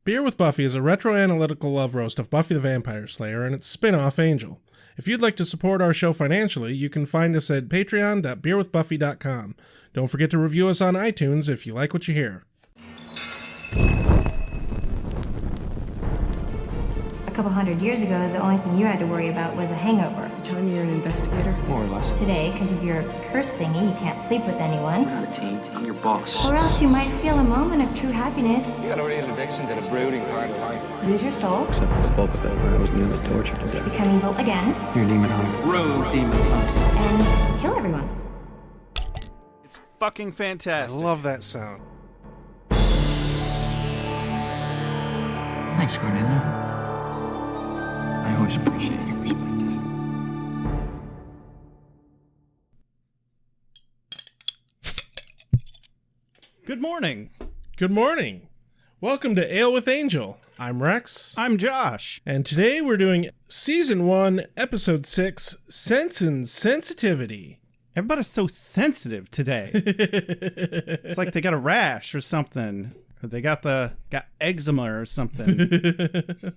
Beer with Buffy is a retro-analytical love roast of Buffy the Vampire Slayer and its spin-off Angel. If you'd like to support our show financially, you can find us at patreon.beerwithbuffy.com. Don't forget to review us on iTunes if you like what you hear. A couple hundred years ago, the only thing you had to worry about was a hangover. You're telling me you're an investigator? More or less. Today, because of your curse thingy, you can't sleep with anyone. We're not a team. I'm your boss. Or else you might feel a moment of true happiness, You got a real addiction to the brooding part of life. lose your soul, Except for the bulk of it, where I was nearly tortured to death. become evil again, You're a demon hunter. Road demon hunt. and kill everyone. It's fucking I fantastic. love that sound. Thanks, Cornelia. I always appreciate your perspective. Good morning. Good morning. Welcome to Ale with Angel. I'm Rex, I'm Josh. and today we're doing Season 1, Episode 6, Sense and Sensitivity. Everybody's so sensitive today. It's like they got a rash or something. Or they got eczema or something.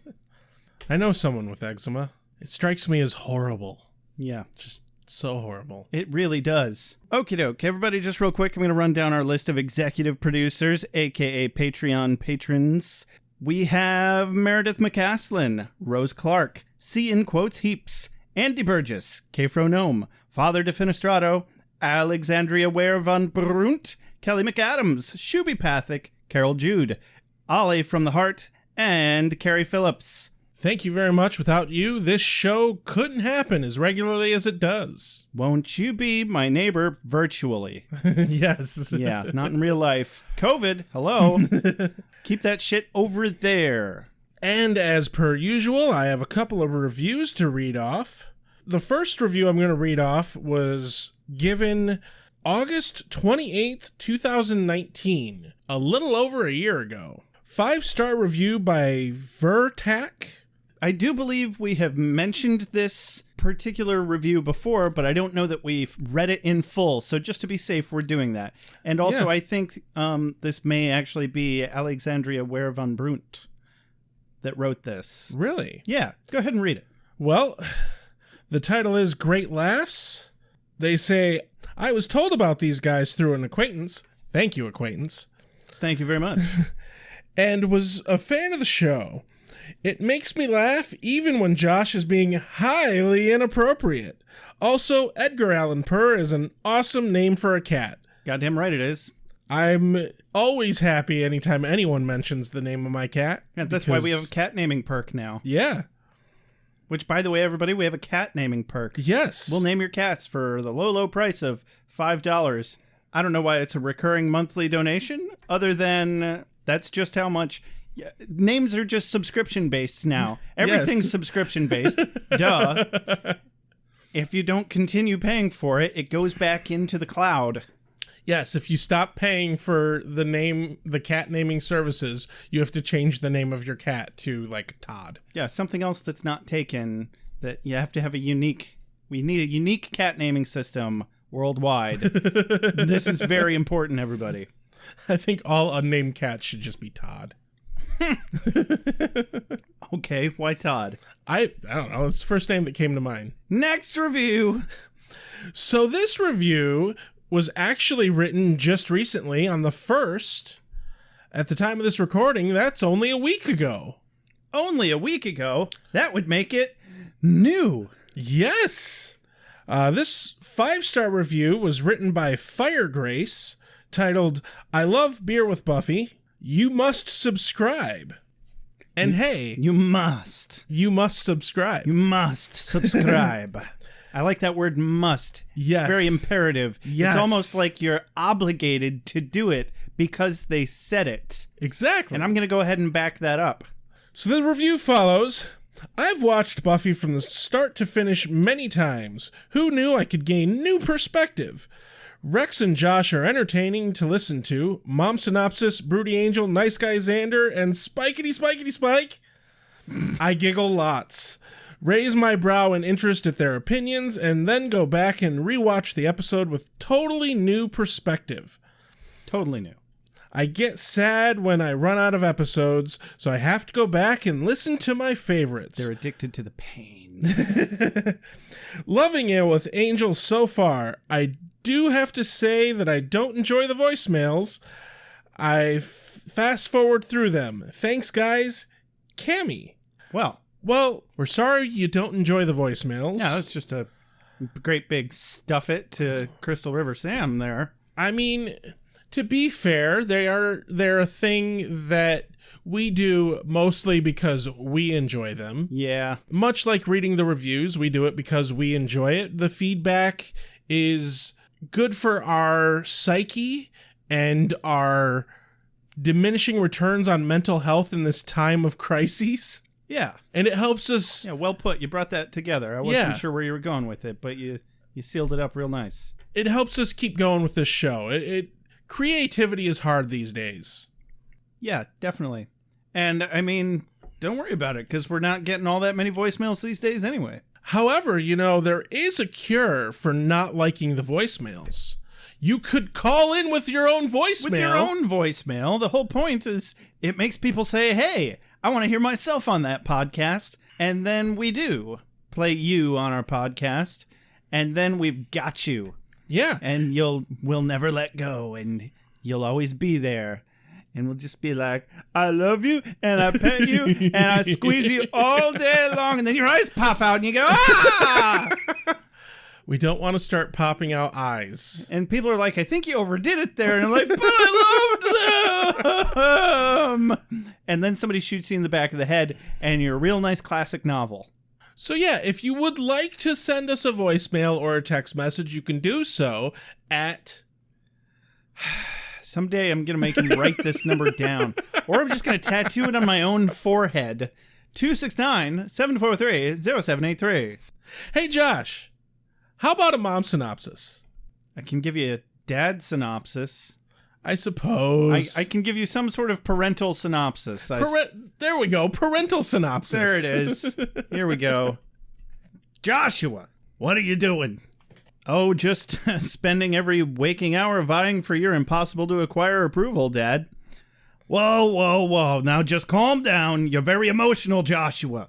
I know someone with eczema. It strikes me as horrible. Yeah, Just so horrible. it really does. Okie doke. Everybody, just real quick, I'm going to run down our list of executive producers, aka Patreon patrons. We have Meredith McCaslin, Rose Clark, C in quotes heaps, Andy Burgess, Kfro Gnome, Father Defenestrato, Alexandria Ware von Brunt, Kelly McAdams, Shuby Pathic, Carol Jude, AwA from the Heart, and Carrie Phillips. Thank you very much. Without you, this show couldn't happen as regularly as it does. Won't you be my neighbor virtually? Yes. Yeah, not in real life. COVID, hello. Keep that shit over there. And as per usual, I have a couple of reviews to read off. The first review I'm going to read off was given August 28th, 2019, a little over a year ago. 5-star review by Vertac. I do believe we have mentioned this particular review before, but I don't know that we've read it in full. So just to be safe, we're doing that. And also, Yeah. I think this may actually be Alexandria Ware von Brunt that wrote this. Really? Yeah, go ahead and read it. Well, the title is Great Laughs. They say, I was told about these guys through an acquaintance. Thank you, acquaintance. Thank you very much. And was a fan of the show. It makes me laugh even when Josh is being highly inappropriate. Also, Edgar Allan Poe is an awesome name for a cat. Goddamn right it is. I'm always happy anytime anyone mentions the name of my cat. And that's why we have a cat naming perk now. Yeah. Which, by the way, everybody, we have a cat naming perk. Yes. We'll name your cats for the low, low price of $5. I don't know why it's a recurring monthly donation, other than that's just how much. Yeah, names are just subscription-based now. Everything's Yes. subscription-based. Duh. If you don't continue paying for it, it goes back into the cloud. Yes, if you stop paying for the cat naming services, you have to change the name of your cat to, like, Todd. Yeah, something else that's not taken, that you have to have we need a unique cat naming system worldwide. This is very important, everybody. I think all unnamed cats should just be Todd. Okay, why Todd? I don't know. It's the first name that came to mind. Next review. So this review was actually written just recently on the 1st. At the time of this recording, that's only a week ago. Only a week ago. That would make it new. Yes. This 5-star review was written by Fire Grace, titled, I love beer with Buffy. You must subscribe. And hey, You must. you must subscribe. You must subscribe. I like that word must. Yes. It's very imperative. Yes. It's almost like you're obligated to do it because they said it. Exactly. And I'm going to go ahead and back that up. So the review follows. I've watched Buffy from the start to finish many times. Who knew I could gain new perspective? Rex and Josh are entertaining to listen to. Mom Synopsis, Broody Angel, Nice Guy Xander, and Spikety Spikety Spike. I giggle lots. Raise my brow in interest at their opinions, and then go back and rewatch the episode with totally new perspective. Totally new. I get sad when I run out of episodes, so I have to go back and listen to my favorites. They're addicted to the pain. Loving it with Angel so far. I do have to say that I don't enjoy the voicemails. I fast forward through them. Thanks, guys. Cammy. Well, we're sorry you don't enjoy the voicemails. yeah, it's just a great big stuff it to Crystal River Sam there. I mean, to be fair, they're a thing that we do mostly because we enjoy them. Yeah. Much like reading the reviews, we do it because we enjoy it. The feedback is good for our psyche and our diminishing returns on mental health in this time of crises. Yeah. And it helps us. Yeah, well put. You brought that together. I wasn't sure where you were going with it, but you sealed it up real nice. It helps us keep going with this show. Creativity is hard these days. Yeah, definitely. And I mean, don't worry about it because we're not getting all that many voicemails these days anyway. However, there is a cure for not liking the voicemails. You could call in with your own voicemail. With your own voicemail. The whole point is it makes people say, hey, I want to hear myself on that podcast. And then we do play you on our podcast. And then we've got you. Yeah. And we'll never let go. And you'll always be there. And we'll just be like, I love you, and I pet you, and I squeeze you all day long. And then your eyes pop out, and you go, ah! We don't want to start popping out eyes. And people are like, I think you overdid it there. And I'm like, but I loved them. And then somebody shoots you in the back of the head, and you're a real nice classic novel. So yeah, if you would like to send us a voicemail or a text message, you can do so at... Someday I'm going to make him write this number down. Or I'm just going to tattoo it on my own forehead. 269-743-0783. Hey, Josh. How about a mom synopsis? I can give you a dad synopsis. I suppose. I can give you some sort of parental synopsis. There we go. Parental synopsis. There it is. Here we go. Joshua, what are you doing? Oh, just spending every waking hour vying for your impossible-to-acquire approval, Dad. Whoa. Now just calm down. You're very emotional, Joshua.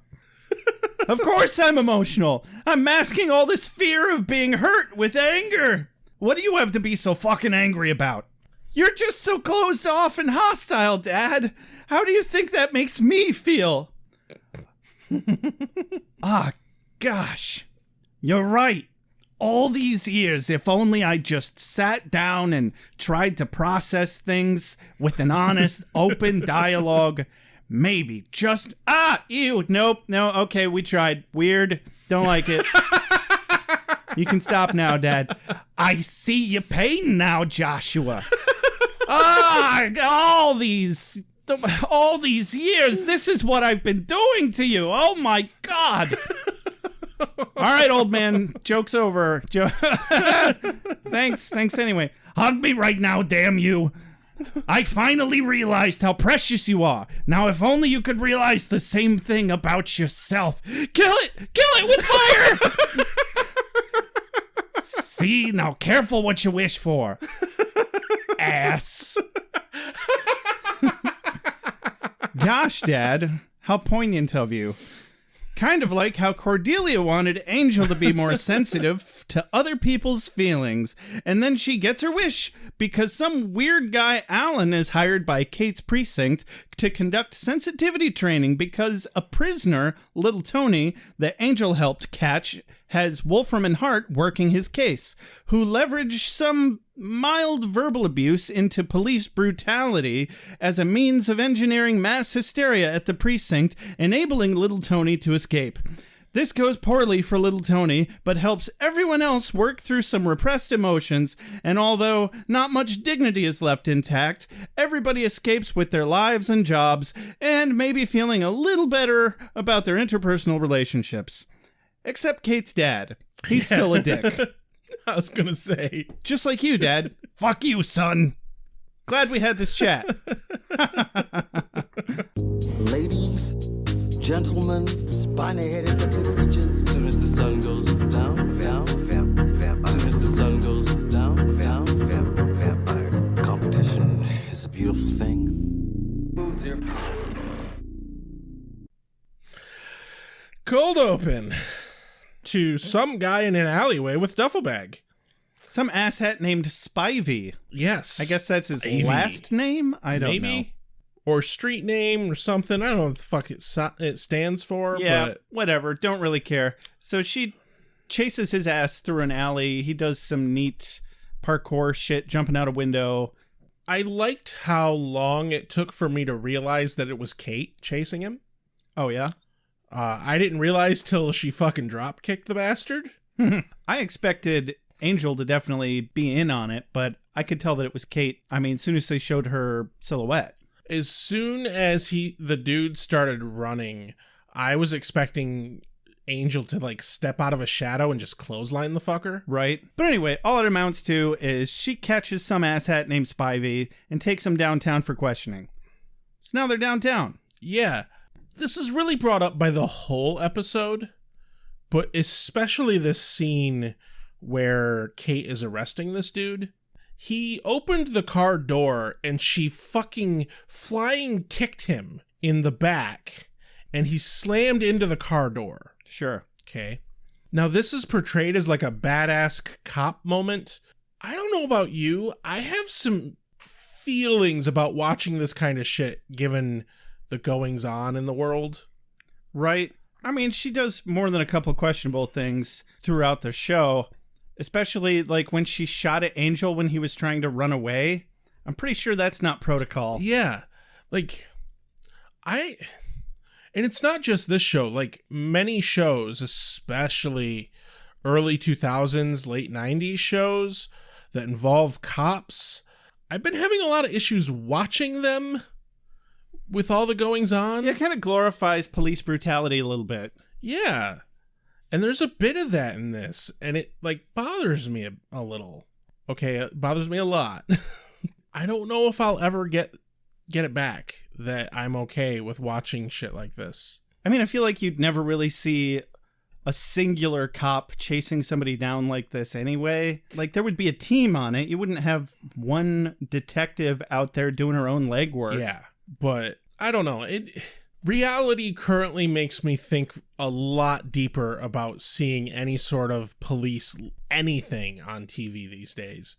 Of course I'm emotional. I'm masking all this fear of being hurt with anger. What do you have to be so fucking angry about? You're just so closed off and hostile, Dad. How do you think that makes me feel? Gosh. You're right. All these years, if only I just sat down and tried to process things with an honest, open dialogue, maybe just, nope, no, okay, we tried. Weird, don't like it. You can stop now, Dad. I see your pain now, Joshua. All these years, this is what I've been doing to you. Oh my God. All right, old man. Joke's over. Thanks anyway. Hug me right now, damn you. I finally realized how precious you are. Now, if only you could realize the same thing about yourself. Kill it with fire. See, now careful what you wish for. Ass. Gosh, Dad, how poignant of you. Kind of like how Cordelia wanted Angel to be more sensitive to other people's feelings, and then she gets her wish because some weird guy Alan is hired by Kate's precinct to conduct sensitivity training because a prisoner, little Tony, that Angel helped catch, has Wolfram and Hart working his case, who leverage some mild verbal abuse into police brutality as a means of engineering mass hysteria at the precinct, enabling little Tony to escape. This goes poorly for little Tony, but helps everyone else work through some repressed emotions, and although not much dignity is left intact, everybody escapes with their lives and jobs, and maybe feeling a little better about their interpersonal relationships. Except Kate's dad. He's still a dick. I was gonna say. Just like you, Dad. Fuck you, son. Glad we had this chat. Ladies, gentlemen, spiny-headed looking creatures. As soon as the sun goes down, vampire. As soon as the sun goes down, vampire. Competition is a beautiful Cold open to some guy in an alleyway with duffel bag. Some asshat named Spivey. Yes. I guess that's his Spivey. last name? I don't know. Or street name or something. I don't know what the fuck it stands for. Yeah, but whatever. Don't really care. So she chases his ass through an alley. He does some neat parkour shit, jumping out a window. I liked how long it took for me to realize that it was Kate chasing him. Oh, yeah? I didn't realize till she fucking drop kicked the bastard. I expected Angel to definitely be in on it, but I could tell that it was Kate. I mean, as soon as they showed her silhouette. As soon as the dude started running, I was expecting Angel to like step out of a shadow and just clothesline the fucker. Right. But anyway, all it amounts to is she catches some asshat named Spivey and takes him downtown for questioning. So now they're downtown. Yeah. This is really brought up by the whole episode, but especially this scene where Kate is arresting this dude. He opened the car door and she fucking flying kicked him in the back and he slammed into the car door. Sure. Okay. Now this is portrayed as like a badass cop moment. I don't know about you. I have some feelings about watching this kind of shit given the goings on in the world. Right. I mean, she does more than a couple questionable things throughout the show, especially like when she shot at Angel when he was trying to run away. I'm pretty sure that's not protocol. Yeah. Like, and it's not just this show, like many shows, especially early 2000s, late 90s shows that involve cops. I've been having a lot of issues watching them with all the goings on. Yeah, it kind of glorifies police brutality a little bit. Yeah. And there's a bit of that in this, and it like bothers me a little. Okay, it bothers me a lot. I don't know if I'll ever get it back that I'm okay with watching shit like this. I mean, I feel like you'd never really see a singular cop chasing somebody down like this anyway. Like, there would be a team on it. You wouldn't have one detective out there doing her own legwork. Yeah, but I don't know. Reality currently makes me think a lot deeper about seeing any sort of police anything on TV these days.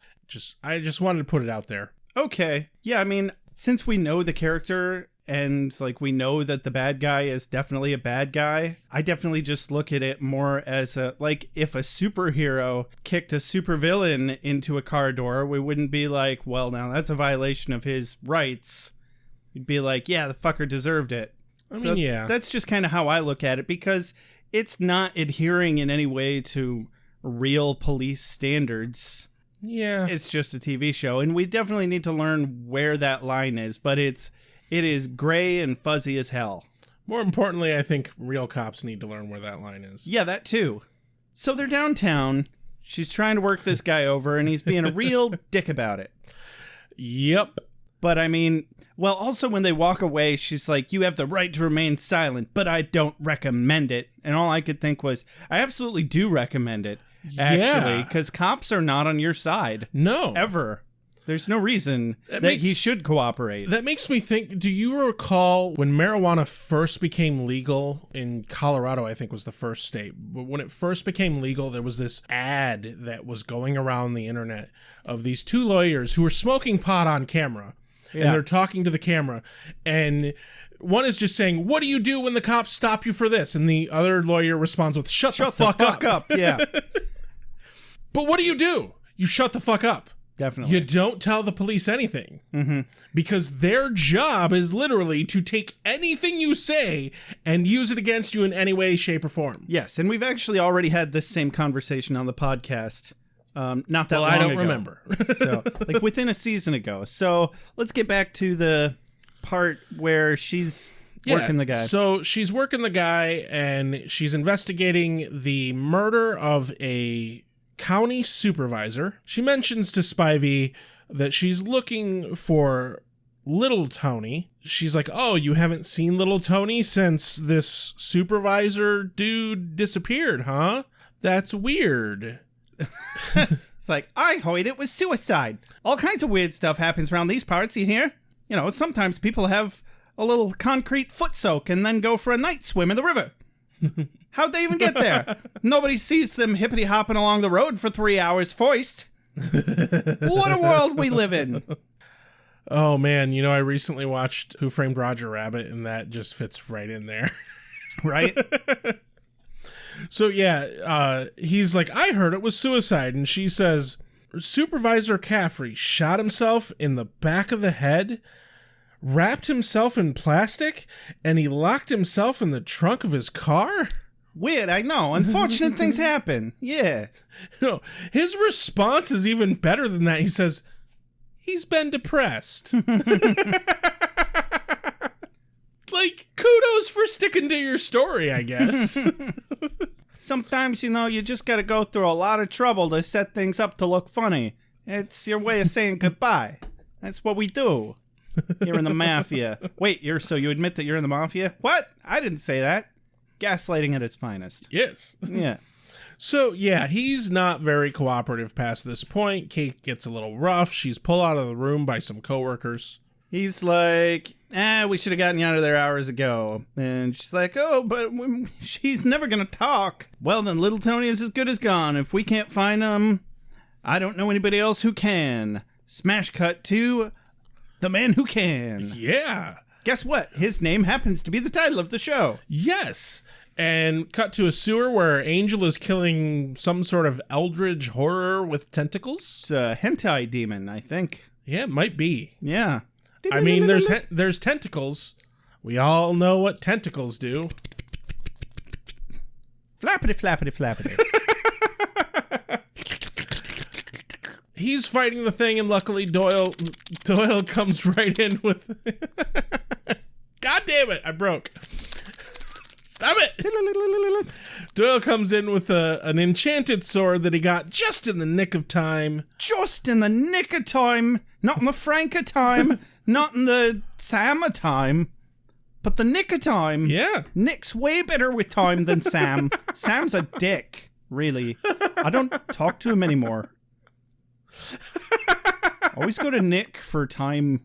I just wanted to put it out there. Okay. Yeah, I mean, since we know the character and like we know that the bad guy is definitely a bad guy, I definitely just look at it more as like if a superhero kicked a supervillain into a car door, we wouldn't be like, well, now that's a violation of his rights. You'd be like, yeah, the fucker deserved it. I mean, yeah. That's just kind of how I look at it, because it's not adhering in any way to real police standards. Yeah. It's just a TV show, and we definitely need to learn where that line is, but it is gray and fuzzy as hell. More importantly, I think real cops need to learn where that line is. Yeah, that too. So they're downtown. She's trying to work this guy over, and he's being a real dick about it. Yep. But I mean, well, also when they walk away, she's like, you have the right to remain silent, but I don't recommend it. And all I could think was, I absolutely do recommend it, actually, because cops are not on your side. No. Ever. There's no reason that he should cooperate. That makes me think, do you recall when marijuana first became legal in Colorado, I think was the first state, but when it first became legal, there was this ad that was going around the internet of these two lawyers who were smoking pot on camera. Yeah. And they're talking to the camera, and one is just saying, what do you do when the cops stop you for this? And the other lawyer responds with, shut the fuck up. Yeah. But what do? You shut the fuck up. Definitely. You don't tell the police anything. Mm-hmm. Because their job is literally to take anything you say and use it against you in any way, shape, or form. Yes, and we've actually already had this same conversation on the podcast. Not that long ago. I don't remember. So, like within a season ago. So let's get back to the part where she's working the guy. So she's working the guy, and she's investigating the murder of a county supervisor. She mentions to Spivey that she's looking for Little Tony. She's like, oh, you haven't seen Little Tony since this supervisor dude disappeared, huh? That's weird. It's like, I heard it was suicide. All kinds of weird stuff happens around these parts, you hear? You know, sometimes people have a little concrete foot soak and then go for a night swim in the river. How'd they even get there? Nobody sees them hippity hopping along the road for 3 hours foist. What a world we live in. Oh, man. You know, I recently watched Who Framed Roger Rabbit, and that just fits right in there. Right? So, yeah, he's like, I heard it was suicide. And she says, Supervisor Caffrey shot himself in the back of the head, wrapped himself in plastic, and he locked himself in the trunk of his car? Weird, I know. Unfortunate things happen. Yeah. No, his response is even better than that. He says, he's been depressed. Like, kudos for sticking to your story, I guess. Sometimes, you know, you just gotta go through a lot of trouble to set things up to look funny. It's your way of saying goodbye. That's what we do. You're in the mafia. Wait, so you admit that you're in the mafia? What? I didn't say that. Gaslighting at its finest. Yes. Yeah. So, yeah, he's not very cooperative past this point. Kate gets a little rough. She's pulled out of the room by some coworkers. He's like, we should have gotten you out of there hours ago. And she's like, oh, but she's never going to talk. Well, then little Tony is as good as gone. If we can't find him, I don't know anybody else who can. Smash cut to The Man Who Can. Yeah. Guess what? His name happens to be the title of the show. Yes. And cut to a sewer where Angel is killing some sort of eldritch horror with tentacles. It's a hentai demon, I think. Yeah, it might be. Yeah. I mean, there's tentacles. We all know what tentacles do. Flappity, flappity, flappity. He's fighting the thing, and luckily Doyle comes right in with... God damn it, I broke. Stop it. Doyle comes in with an enchanted sword that he got just in the nick of time. Just in the nick of time. Not in the frank of time. Not in the Sam of time. But the nick of time. Yeah. Nick's way better with time than Sam. Sam's a dick, really. I don't talk to him anymore. Always go to Nick for time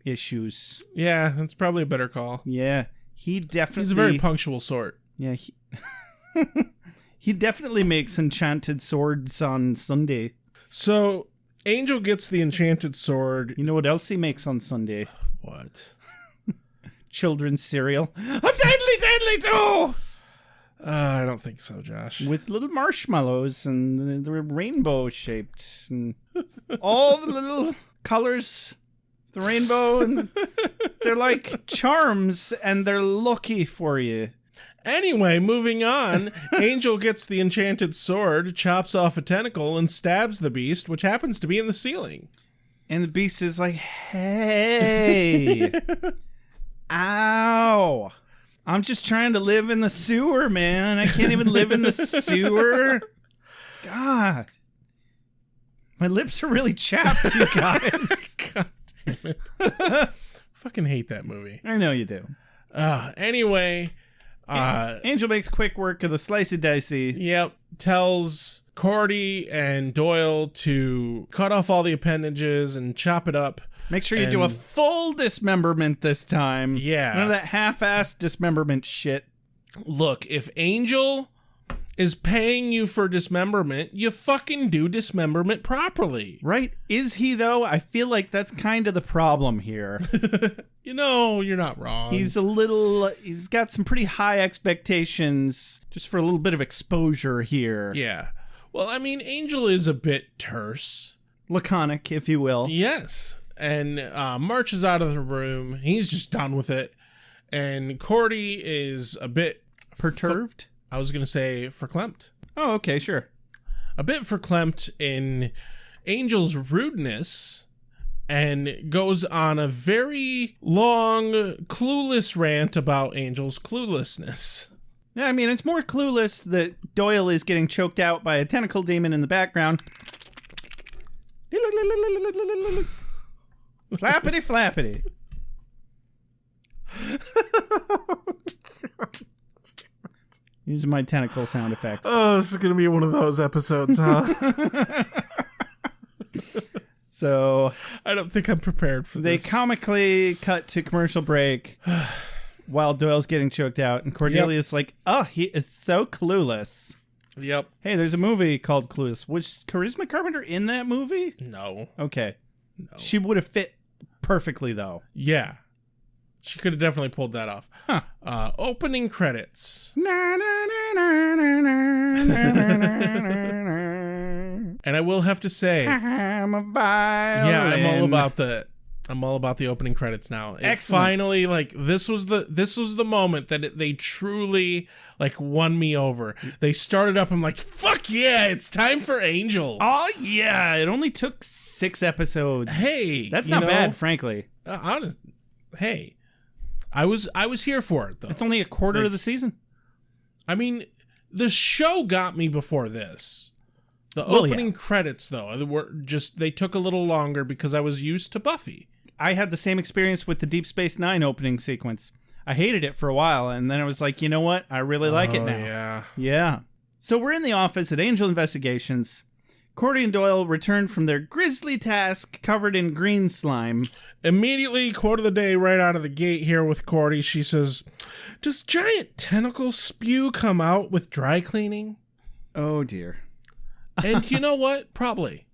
issues. Yeah, that's probably a better call. Yeah, he definitely... He's a very punctual sort. Yeah, he definitely makes enchanted swords on Sunday. So, Angel gets the enchanted sword. You know what else he makes on Sunday? What? Children's cereal. I'm deadly too! I don't think so, Josh. With little marshmallows, and they're rainbow shaped, and all the little colors of the rainbow, and they're like charms, and they're lucky for you. Anyway, moving on, Angel gets the enchanted sword, chops off a tentacle, and stabs the beast, which happens to be in the ceiling. And the beast is like, hey, ow. I'm just trying to live in the sewer, man. I can't even live in the sewer. God. My lips are really chapped, you guys. God damn it. Fucking hate that movie. I know you do. Anyway. Angel makes quick work of the slicey dicey. Yep. Tells Cordy and Doyle to cut off all the appendages and chop it up. Make sure you do a full dismemberment this time. Yeah. None of that half-assed dismemberment shit. Look, if Angel is paying you for dismemberment, you fucking do dismemberment properly. Right? Is he, though? I feel like that's kind of the problem here. You know, you're not wrong. He's got some pretty high expectations just for a little bit of exposure here. Yeah. Well, I mean, Angel is a bit terse. Laconic, if you will. Yes. And marches out of the room. He's just done with it. And Cordy is a bit... Perturbed? I was going to say verklempt. Oh, okay, sure. A bit verklempt in Angel's rudeness and goes on a very long, clueless rant about Angel's cluelessness. Yeah, I mean, it's more clueless that Doyle is getting choked out by a tentacle demon in the background. Flappity flappity. Using my tentacle sound effects. Oh, this is going to be one of those episodes, huh? So I don't think I'm prepared for they this. comically cut to commercial break. while Doyle's getting choked out, and Cordelia's like, oh, he is so clueless. Yep. Hey, there's a movie called Clueless. Was Charisma Carpenter in that movie? No. Okay. No. She would have fit perfectly, though. Yeah. She could have definitely pulled that off. Huh. Opening credits. And I will have to say, I'm a violin. yeah, I'm all about the opening credits now. It Excellent. finally, like, this was the moment that they truly, like, won me over. They started up. I'm like, fuck yeah, it's time for Angel. Oh, yeah. It only took 6 episodes. Hey, That's you not know, bad, frankly. Honest. Hey, I was here for it though. It's only a quarter of the season. I mean, the show got me before this. The opening credits, though, they took a little longer because I was used to Buffy. I had the same experience with the Deep Space Nine opening sequence. I hated it for a while, and then I was like, you know what? I really like it now. Yeah. Yeah. So we're in the office at Angel Investigations. Cordy and Doyle return from their grisly task covered in green slime. Immediately, quote of the day right out of the gate here with Cordy. She says, "Does giant tentacle spew come out with dry cleaning?" Oh, dear. And you know what? Probably.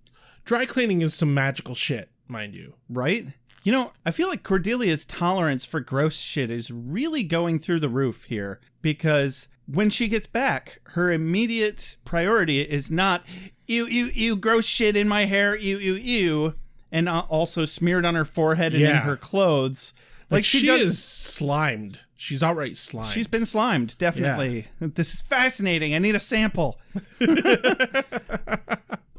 Dry cleaning is some magical shit, mind you. Right? You know, I feel like Cordelia's tolerance for gross shit is really going through the roof here, because when she gets back, her immediate priority is not, ew, gross shit in my hair, ew, and also smeared on her forehead and in her clothes. Like she is slimed. She's outright slimed. She's been slimed, definitely. Yeah. This is fascinating. I need a sample.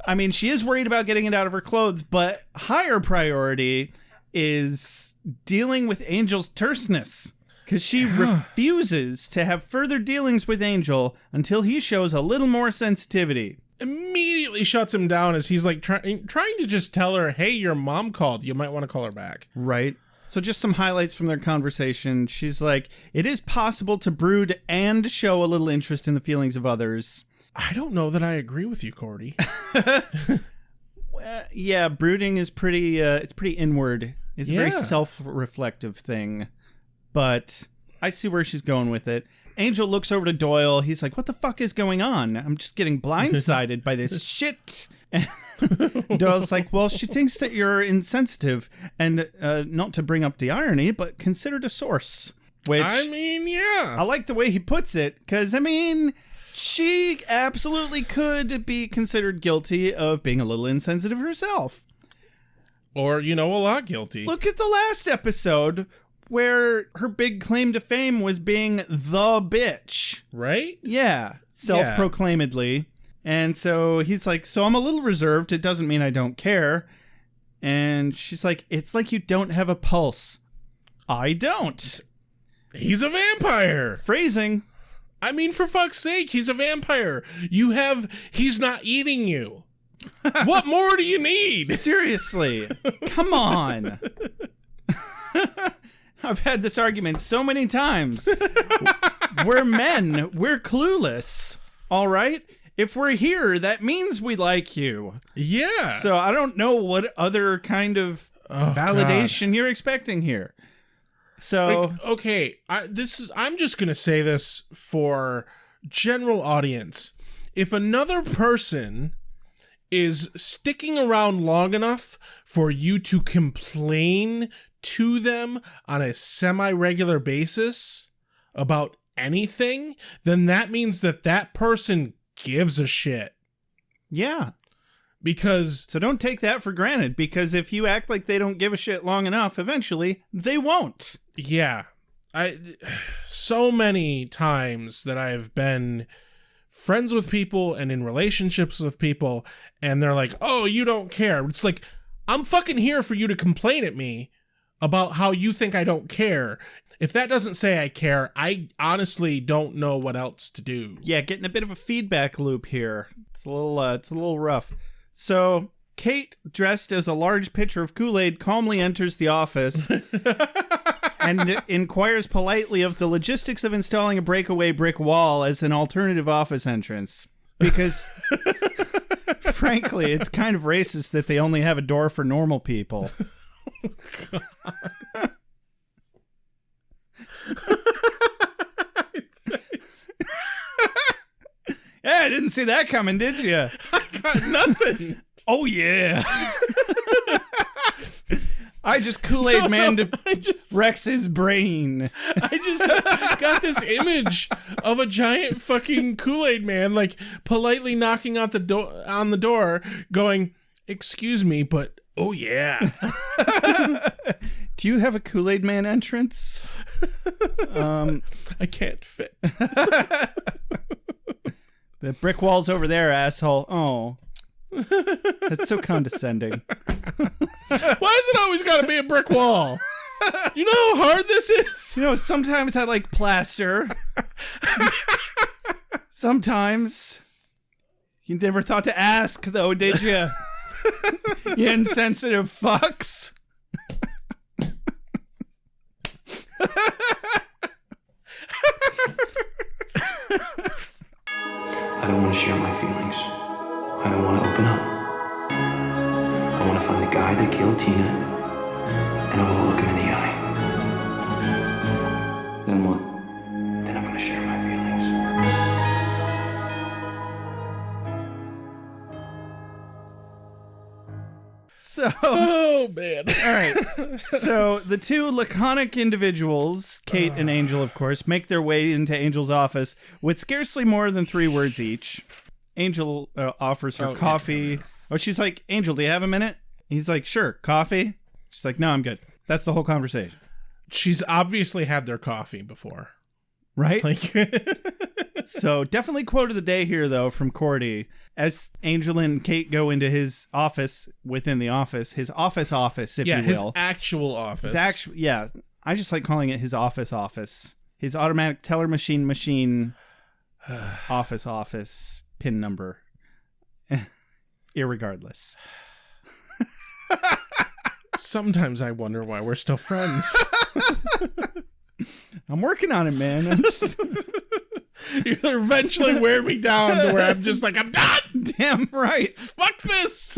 I mean, she is worried about getting it out of her clothes, but higher priority is dealing with Angel's terseness, because she refuses to have further dealings with Angel until he shows a little more sensitivity. Immediately shuts him down as he's like trying to just tell her, hey, your mom called. You might want to call her back. Right. So just some highlights from their conversation. She's like, it is possible to brood and show a little interest in the feelings of others. I don't know that I agree with you, Cordy. Yeah, brooding is pretty, it's pretty inward. It's a very self-reflective thing. But I see where she's going with it. Angel looks over to Doyle. He's like, what the fuck is going on? I'm just getting blindsided by this shit. And Doyle's like, well, she thinks that you're insensitive. And not to bring up the irony, but considered a source. Which, I mean, yeah. I like the way he puts it. Because, I mean, she absolutely could be considered guilty of being a little insensitive herself. Or, a lot guilty. Look at the last episode, where her big claim to fame was being the bitch. Right? Yeah, self-proclaimedly. And so he's like, so I'm a little reserved. It doesn't mean I don't care. And she's like, it's like you don't have a pulse. I don't. He's a vampire. Phrasing. I mean, for fuck's sake, he's a vampire. He's not eating you. What more do you need? Seriously. Come on. I've had this argument so many times. We're men. We're clueless. All right? If we're here, that means we like you. Yeah. So I don't know what other kind of validation you're expecting here. So okay, I'm just going to say this for general audience. If another person is sticking around long enough for you to complain to them on a semi-regular basis about anything, then that means that person gives a shit. Yeah. So don't take that for granted, because if you act like they don't give a shit long enough, eventually they won't. Yeah. So many times that I've been friends with people and in relationships with people, and they're like, oh, you don't care. It's like, I'm fucking here for you to complain at me about how you think I don't care. If that doesn't say I care, I honestly don't know what else to do. Yeah, getting a bit of a feedback loop here. It's a little rough. So Kate, dressed as a large pitcher of Kool-Aid, calmly enters the office and inquires politely of the logistics of installing a breakaway brick wall as an alternative office entrance. Because, frankly, it's kind of racist that they only have a door for normal people. Yeah, I didn't see that coming, did you? I got nothing. Oh, yeah. I just Kool-Aid Man Rex's brain. I just got this image of a giant fucking Kool-Aid Man, like, politely knocking on the door, going, "Excuse me, but oh yeah." Do you have a Kool-Aid Man entrance? I can't fit. The brick wall's over there, asshole. Oh. That's so condescending. Why is it always got to be a brick wall? Do you know how hard this is? You know, sometimes I like plaster. Sometimes. You never thought to ask, though, did you? You insensitive fucks. I don't want to share my feelings. I don't want to open up. I want to find the guy that killed Tina, and I want to look him in the eye. Then what? Then I'm going to share my feelings. So, Oh man! all right. So the two laconic individuals, Kate and Angel, of course, make their way into Angel's office with scarcely more than 3 words each. Angel offers her coffee. Oh, she's like, "Angel, do you have a minute?" He's like, "Sure, coffee." She's like, "No, I'm good." That's the whole conversation. She's obviously had their coffee before, Right? like. So definitely quote of the day here, though, from Cordy. As Angel and Kate go into his office within the office, his office, if Yeah, you will. his actual office. Yeah, I just like calling it his office. His automatic teller machine, office, pin number. Irregardless. Sometimes I wonder why we're still friends. I'm working on it, man. I'm just... You'll eventually wear me down to where I'm just like, I'm done. Damn right. Fuck this.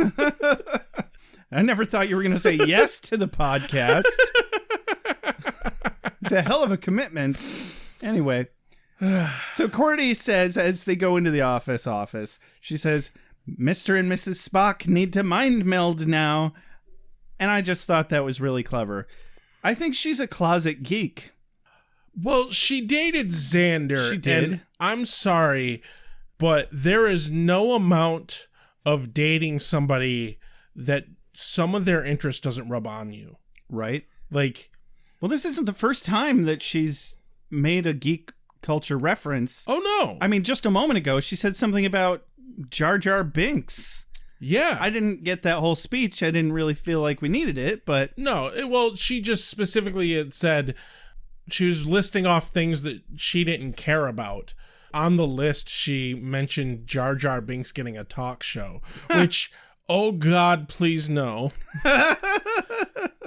I never thought you were going to say yes to the podcast. It's a hell of a commitment. Anyway, so Cordy says, as they go into the office, she says, "Mr. and Mrs. Spock need to mind meld now." And I just thought that was really clever. I think she's a closet geek. Well, she dated Xander. She did. And I'm sorry, but there is no amount of dating somebody that some of their interest doesn't rub on you. Right? Like, Well, this isn't the first time that she's made a geek culture reference. oh no. I mean, just a moment ago, she said something about Jar Jar Binks. Yeah. I didn't get that whole speech. I didn't really feel like we needed it, but... No, well, she just specifically had said she was listing off things that she didn't care about. On the list, she mentioned Jar Jar Binks getting a talk show, which, oh God, please no.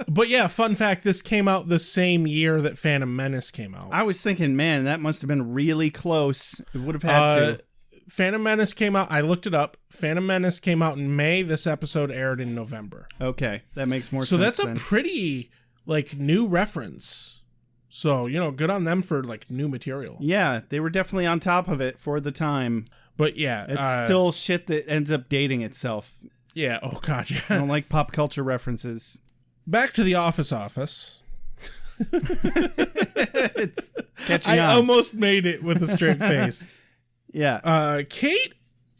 But yeah, fun fact, this came out the same year that Phantom Menace came out. I was thinking, man, that must have been really close. It would have had to. Phantom Menace came out, I looked it up. Phantom Menace came out in May. This episode aired in November. Okay, that makes more sense. So that's then. a pretty, like, new reference. So, you know, good on them for, like, new material. Yeah, they were definitely on top of it for the time. But yeah. It's still shit that ends up dating itself. Yeah, oh God, yeah. I don't like pop culture references. Back to the office. It's catching on. I almost made it with a straight face. Yeah. Kate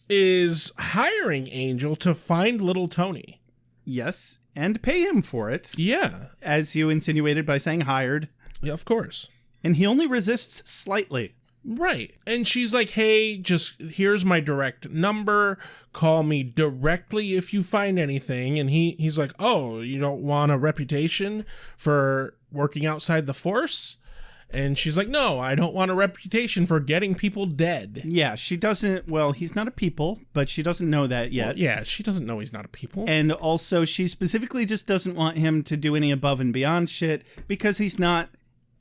is hiring Angel to find little Tony. Yes, and pay him for it. Yeah. As you insinuated by saying hired. Yeah, of course. And he only resists slightly. Right. And she's like, hey, just here's my direct number. Call me directly if you find anything. And he's like, oh, you don't want a reputation for working outside the force? And she's like, no, I don't want a reputation for getting people dead. Yeah, she doesn't... Well, he's not a people, but she doesn't know that yet. Well, yeah, she doesn't know he's not a people. And also, she specifically just doesn't want him to do any above and beyond shit because he's not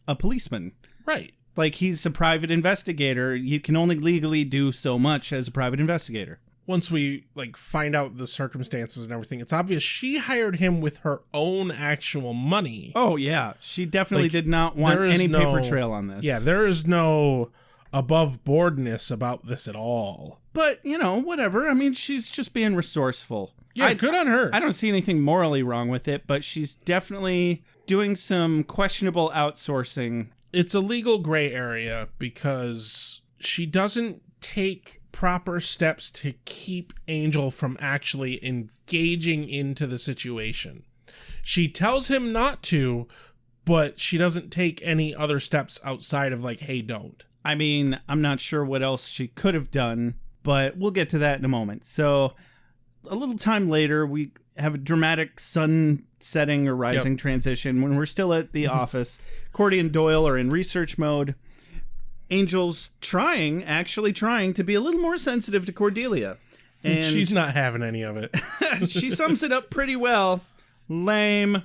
a policeman. Right. Like, he's a private investigator. You can only legally do so much as a private investigator. once we like find out the circumstances and everything, it's obvious she hired him with her own actual money. Oh yeah, she definitely Like, did not want any paper trail on this. Yeah, there is no above boardness about this at all. But, whatever. I mean, she's just being resourceful. Yeah, good on her. I don't see anything morally wrong with it, but she's definitely doing some questionable outsourcing. It's a legal gray area because she doesn't take proper steps to keep Angel from actually engaging into the situation. She tells him not to, but she doesn't take any other steps outside of like, hey, don't. I mean, I'm not sure what else she could have done, but we'll get to that in a moment. So a little time later, we have a dramatic sun setting or rising transition when we're still at the office. Cordy and Doyle are in research mode. Angel's actually trying to be a little more sensitive to Cordelia. And she's not having any of it. she sums it up pretty well. Lame.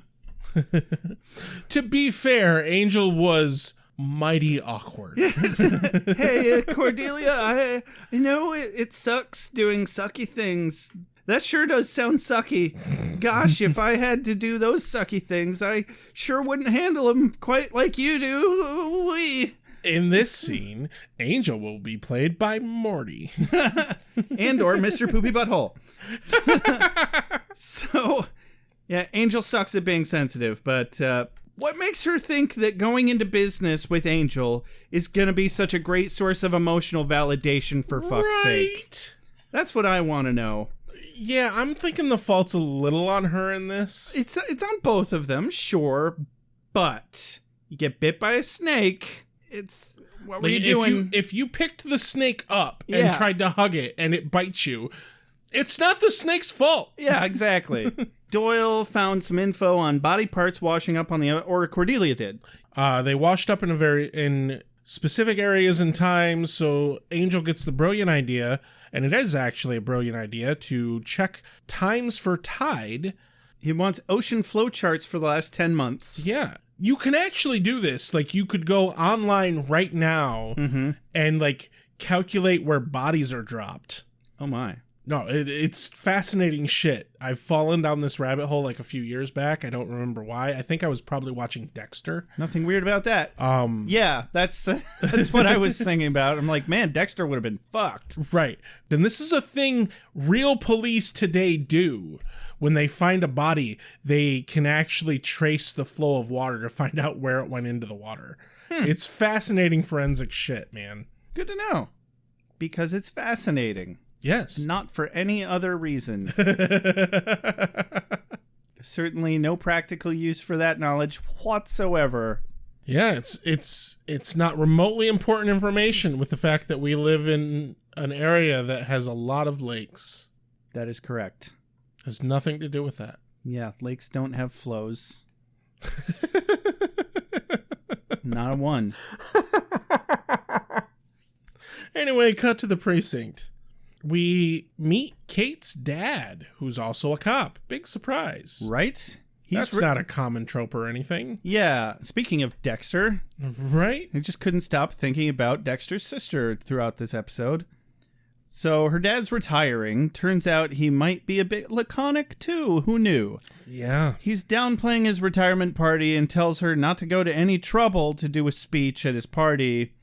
To be fair, Angel was mighty awkward. Hey, Cordelia, I know it sucks doing sucky things. That sure does sound sucky. Gosh, if I had to do those sucky things, I sure wouldn't handle them quite like you do. Wee. In this scene, Angel will be played by Morty. And or Mr. Poopy Butthole. So, yeah, Angel sucks at being sensitive, but what makes her think that going into business with Angel is going to be such a great source of emotional validation for fuck's sake? That's what I want to know. Yeah, I'm thinking the fault's a little on her in this. It's on both of them, sure, but you get bit by a snake. It's what were you doing? If you picked the snake up and tried to hug it and it bites you, it's not the snake's fault. Yeah, exactly. Doyle found some info on body parts washing up on or Cordelia did. They washed up in specific areas and times, so Angel gets the brilliant idea, and it is actually a brilliant idea, to check times for tide. He wants ocean flow charts for the last 10 months. Yeah. You can actually do this. Like, you could go online right now and, like, calculate where bodies are dropped. Oh, my. No, it's fascinating shit. I've fallen down this rabbit hole like a few years back. I don't remember why. I think I was probably watching Dexter. Nothing weird about that. Yeah, that's what I was thinking about. I'm like, man, Dexter would have been fucked. Right. And this is a thing real police today do. When they find a body, they can actually trace the flow of water to find out where it went into the water. It's fascinating forensic shit, man. Good to know. Because it's fascinating. Yes. Not for any other reason. Certainly no practical use for that knowledge whatsoever. Yeah, it's not remotely important information with the fact that we live in an area that has a lot of lakes. That is correct. Has nothing to do with that. Yeah, lakes don't have flows. Not a one. Anyway, cut to the precinct. We meet Kate's dad, who's also a cop. Big surprise. Right? That's not a common trope or anything. Yeah. Speaking of Dexter. Right? I just couldn't stop thinking about Dexter's sister throughout this episode. So her dad's retiring. Turns out he might be a bit laconic too. Who knew? Yeah. He's downplaying his retirement party and tells her not to go to any trouble to do a speech at his party.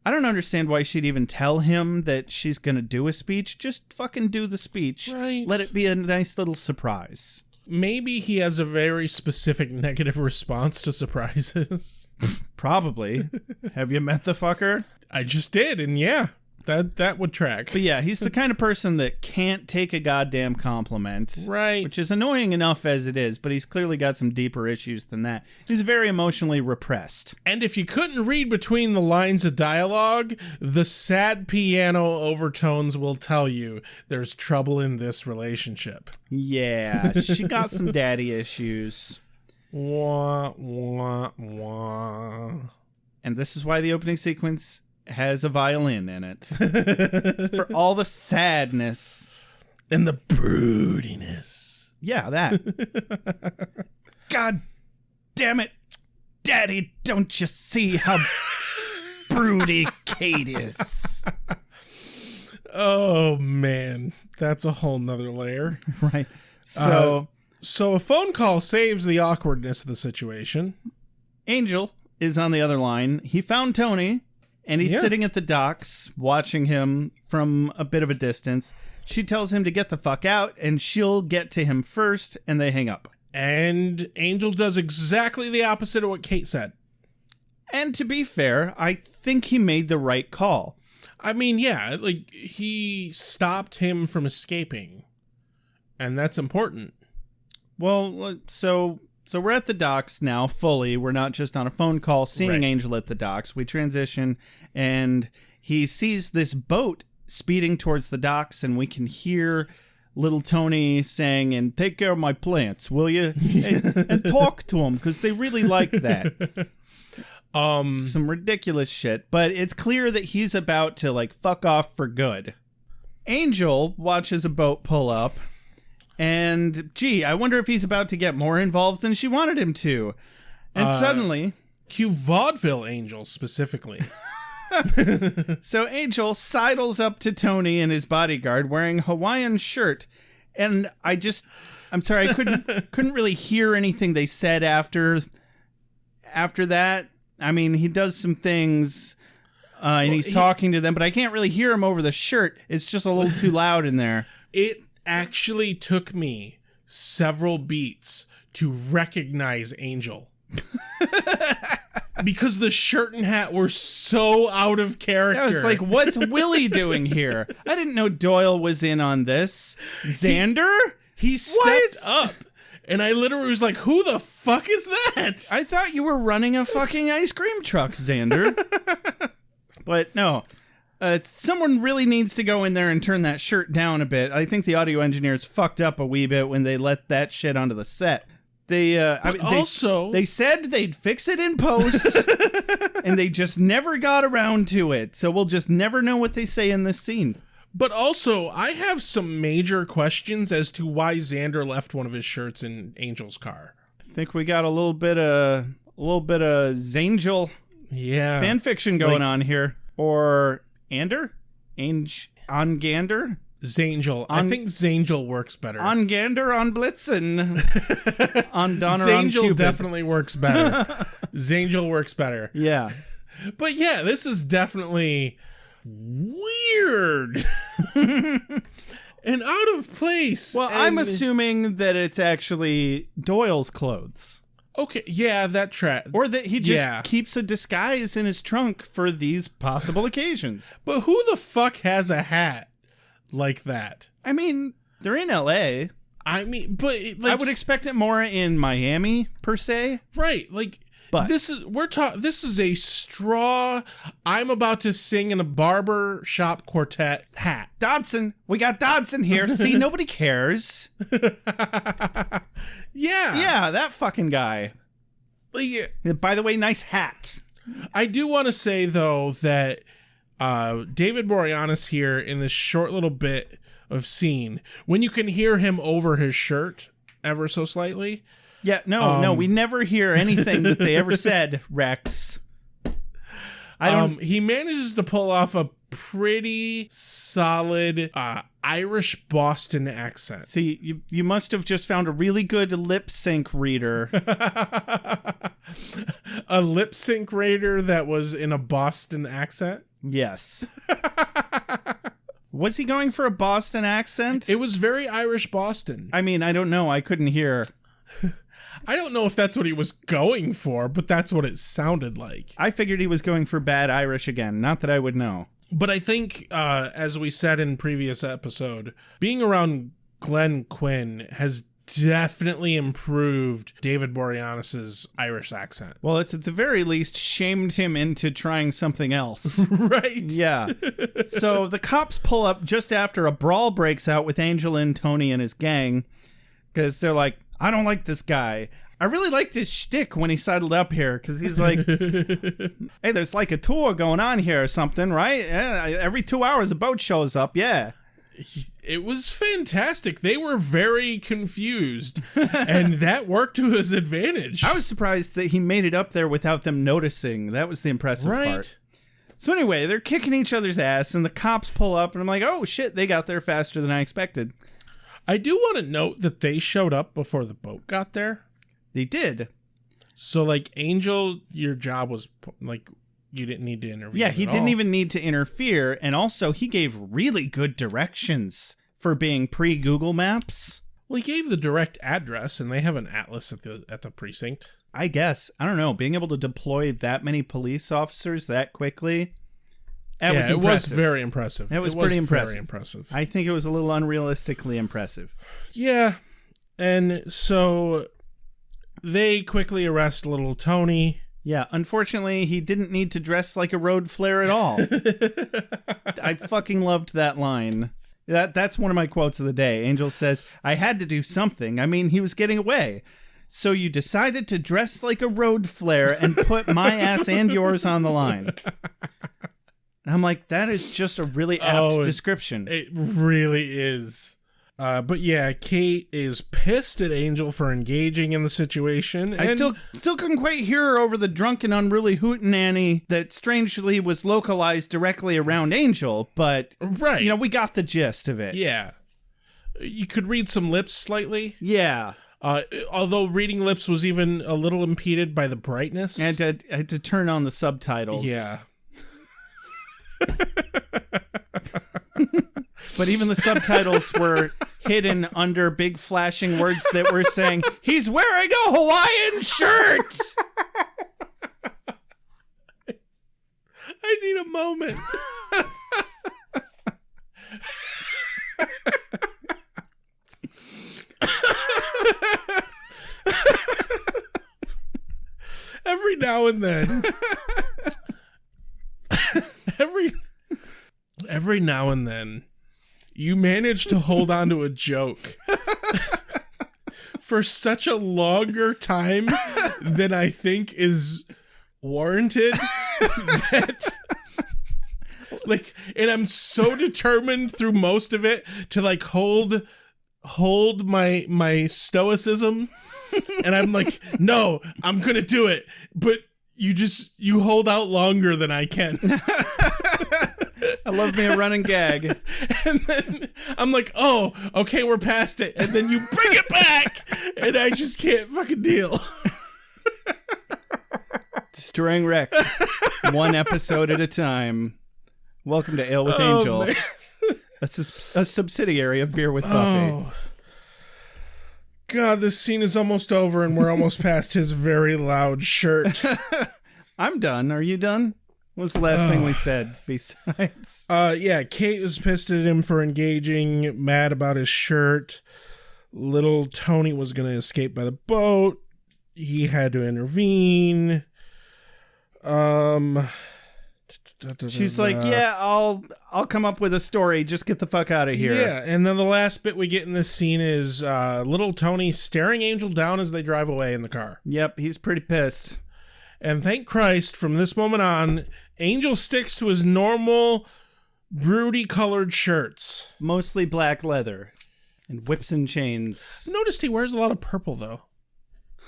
I don't understand why she'd even tell him that she's going to do a speech. Just fucking do the speech. Right. Let it be a nice little surprise. Maybe he has a very specific negative response to surprises. Probably. Have you met the fucker? I just did, and yeah. That would track. But yeah, he's the kind of person that can't take a goddamn compliment. Right. Which is annoying enough as it is, but he's clearly got some deeper issues than that. He's very emotionally repressed. And if you couldn't read between the lines of dialogue, the sad piano overtones will tell you there's trouble in this relationship. Yeah, she got some daddy issues. Wah, wah, wah. And this is why the opening sequence has a violin in it. For all the sadness. And the broodiness. Yeah, that. God damn it, Daddy, don't you see how broody Kate is? Oh, man. That's a whole nother layer. Right. So a phone call saves the awkwardness of the situation. Angel is on the other line. He found Tony, and he's sitting at the docks watching him from a bit of a distance. She tells him to get the fuck out, and she'll get to him first, and they hang up. And Angel does exactly the opposite of what Kate said. And to be fair, I think he made the right call. I mean, yeah, like, he stopped him from escaping. And that's important. Well, so we're at the docks now, fully. We're not just on a phone call seeing Right. Angel at the docks. We transition, and he sees this boat speeding towards the docks, and we can hear little Tony saying, and take care of my plants, will you? and talk to them, because they really like that. Some ridiculous shit, but it's clear that he's about to, like, fuck off for good. Angel watches a boat pull up, and, gee, I wonder if he's about to get more involved than she wanted him to. And suddenly... Cue vaudeville Angel, specifically. So Angel sidles up to Tony and his bodyguard wearing a Hawaiian shirt, and I'm sorry, I couldn't really hear anything they said after that. I mean, he does some things, and he's talking to them, but I can't really hear him over the shirt. It's just a little too loud in there. It actually took me several beats to recognize Angel. Because the shirt and hat were so out of character. I was like, what's Willie doing here? I didn't know Doyle was in on this. Xander? He stepped up. And I literally was like, who the fuck is that? I thought you were running a fucking ice cream truck, Xander. But no. Someone really needs to go in there and turn that shirt down a bit. I think the audio engineers fucked up a wee bit when they let that shit onto the set. They said they'd fix it in post, and they just never got around to it. So we'll just never know what they say in this scene. But also, I have some major questions as to why Xander left one of his shirts in Angel's car. I think we got a little bit of Zangel fan fiction going on here. Or Ander? Gander? Zangel. I think Zangel works better. On Gander, on Blitzen. On Donner, on Zangel Cupid. definitely works better. Zangel works better. Yeah. But yeah, this is definitely weird. And out of place. Well, I'm assuming that it's actually Doyle's clothes. Okay, yeah, that track. Or that he just keeps a disguise in his trunk for these possible occasions. But who the fuck has a hat like that? I mean, they're in LA. I mean, but like, I would expect it more in Miami, per se. Right, like, but this is a straw, I'm about to sing in a barber shop quartet hat. Dodson, we got Dodson here. See, nobody cares. Yeah, that fucking guy. Like, by the way, nice hat. I do want to say, though, that David Boreanaz here in this short little bit of scene, when you can hear him over his shirt ever so slightly. Yeah, no, we never hear anything that they ever said, Rex. He manages to pull off a pretty solid Irish Boston accent. See, you must have just found a really good lip sync reader. A lip sync reader that was in a Boston accent? Yes. Was he going for a Boston accent? It was very Irish Boston. I mean, I don't know. I couldn't hear. I don't know if that's what he was going for, but that's what it sounded like. I figured he was going for bad Irish again. Not that I would know. But I think, as we said in previous episode, being around Glenn Quinn has definitely improved David Boreanaz's Irish accent. Well, it's at the very least shamed him into trying something else. Right. Yeah. So the cops pull up just after a brawl breaks out with Angel and Tony and his gang, because they're like, I don't like this guy. I really liked his shtick when he sidled up here, because he's like, hey, there's like a tour going on here or something, right? Yeah, every 2 hours a boat shows up, yeah. It was fantastic. They were very confused, and that worked to his advantage. I was surprised that he made it up there without them noticing. That was the impressive part. So anyway, they're kicking each other's ass, and the cops pull up, and I'm like, oh shit, they got there faster than I expected. I do want to note that they showed up before the boat got there. They did. So, like, Angel, your job was, like, you didn't need to intervene. Yeah, he didn't even need to interfere, and also he gave really good directions for being pre-Google Maps. Well, he gave the direct address, and they have an atlas at the precinct. I guess. I don't know. Being able to deploy that many police officers that quickly, it was very impressive. It was pretty impressive. Very impressive. I think it was a little unrealistically impressive. Yeah, and so they quickly arrest little Tony. Yeah, unfortunately, he didn't need to dress like a road flare at all. I fucking loved that line. That's one of my quotes of the day. Angel says, I had to do something. I mean, he was getting away. So you decided to dress like a road flare and put my ass and yours on the line. And I'm like, that is just a really apt description. It really is. But yeah, Kate is pissed at Angel for engaging in the situation. I still couldn't quite hear her over the drunken, unruly hootenanny that strangely was localized directly around Angel, but right. You know, we got the gist of it. Yeah. You could read some lips slightly. Yeah. Although reading lips was even a little impeded by the brightness. And I had to turn on the subtitles. Yeah. But even the subtitles were hidden under big flashing words that were saying, he's wearing a Hawaiian shirt! I need a moment. Every now and then. Every now and then, you manage to hold on to a joke for such a longer time than I think is warranted. That, like, and I'm so determined through most of it to like hold my stoicism, and I'm like, no, I'm gonna do it, but you hold out longer than I can. I love me a running gag. And then I'm like, oh, okay, we're past it. And then you bring it back, and I just can't fucking deal. Destroying Rex, one episode at a time. Welcome to Ale with Angel, a subsidiary of Beer with Buffy. Oh. God, this scene is almost over, and we're almost past his very loud shirt. I'm done. Are you done? What was the last thing we said besides? Yeah, Kate was pissed at him for engaging, mad about his shirt. Little Tony was going to escape by the boat. He had to intervene. She's like, yeah, I'll come up with a story. Just get the fuck out of here. Yeah, and then the last bit we get in this scene is little Tony staring Angel down as they drive away in the car. Yep, he's pretty pissed. And thank Christ, from this moment on, Angel sticks to his normal, broody colored shirts. Mostly black leather and whips and chains. Noticed he wears a lot of purple, though.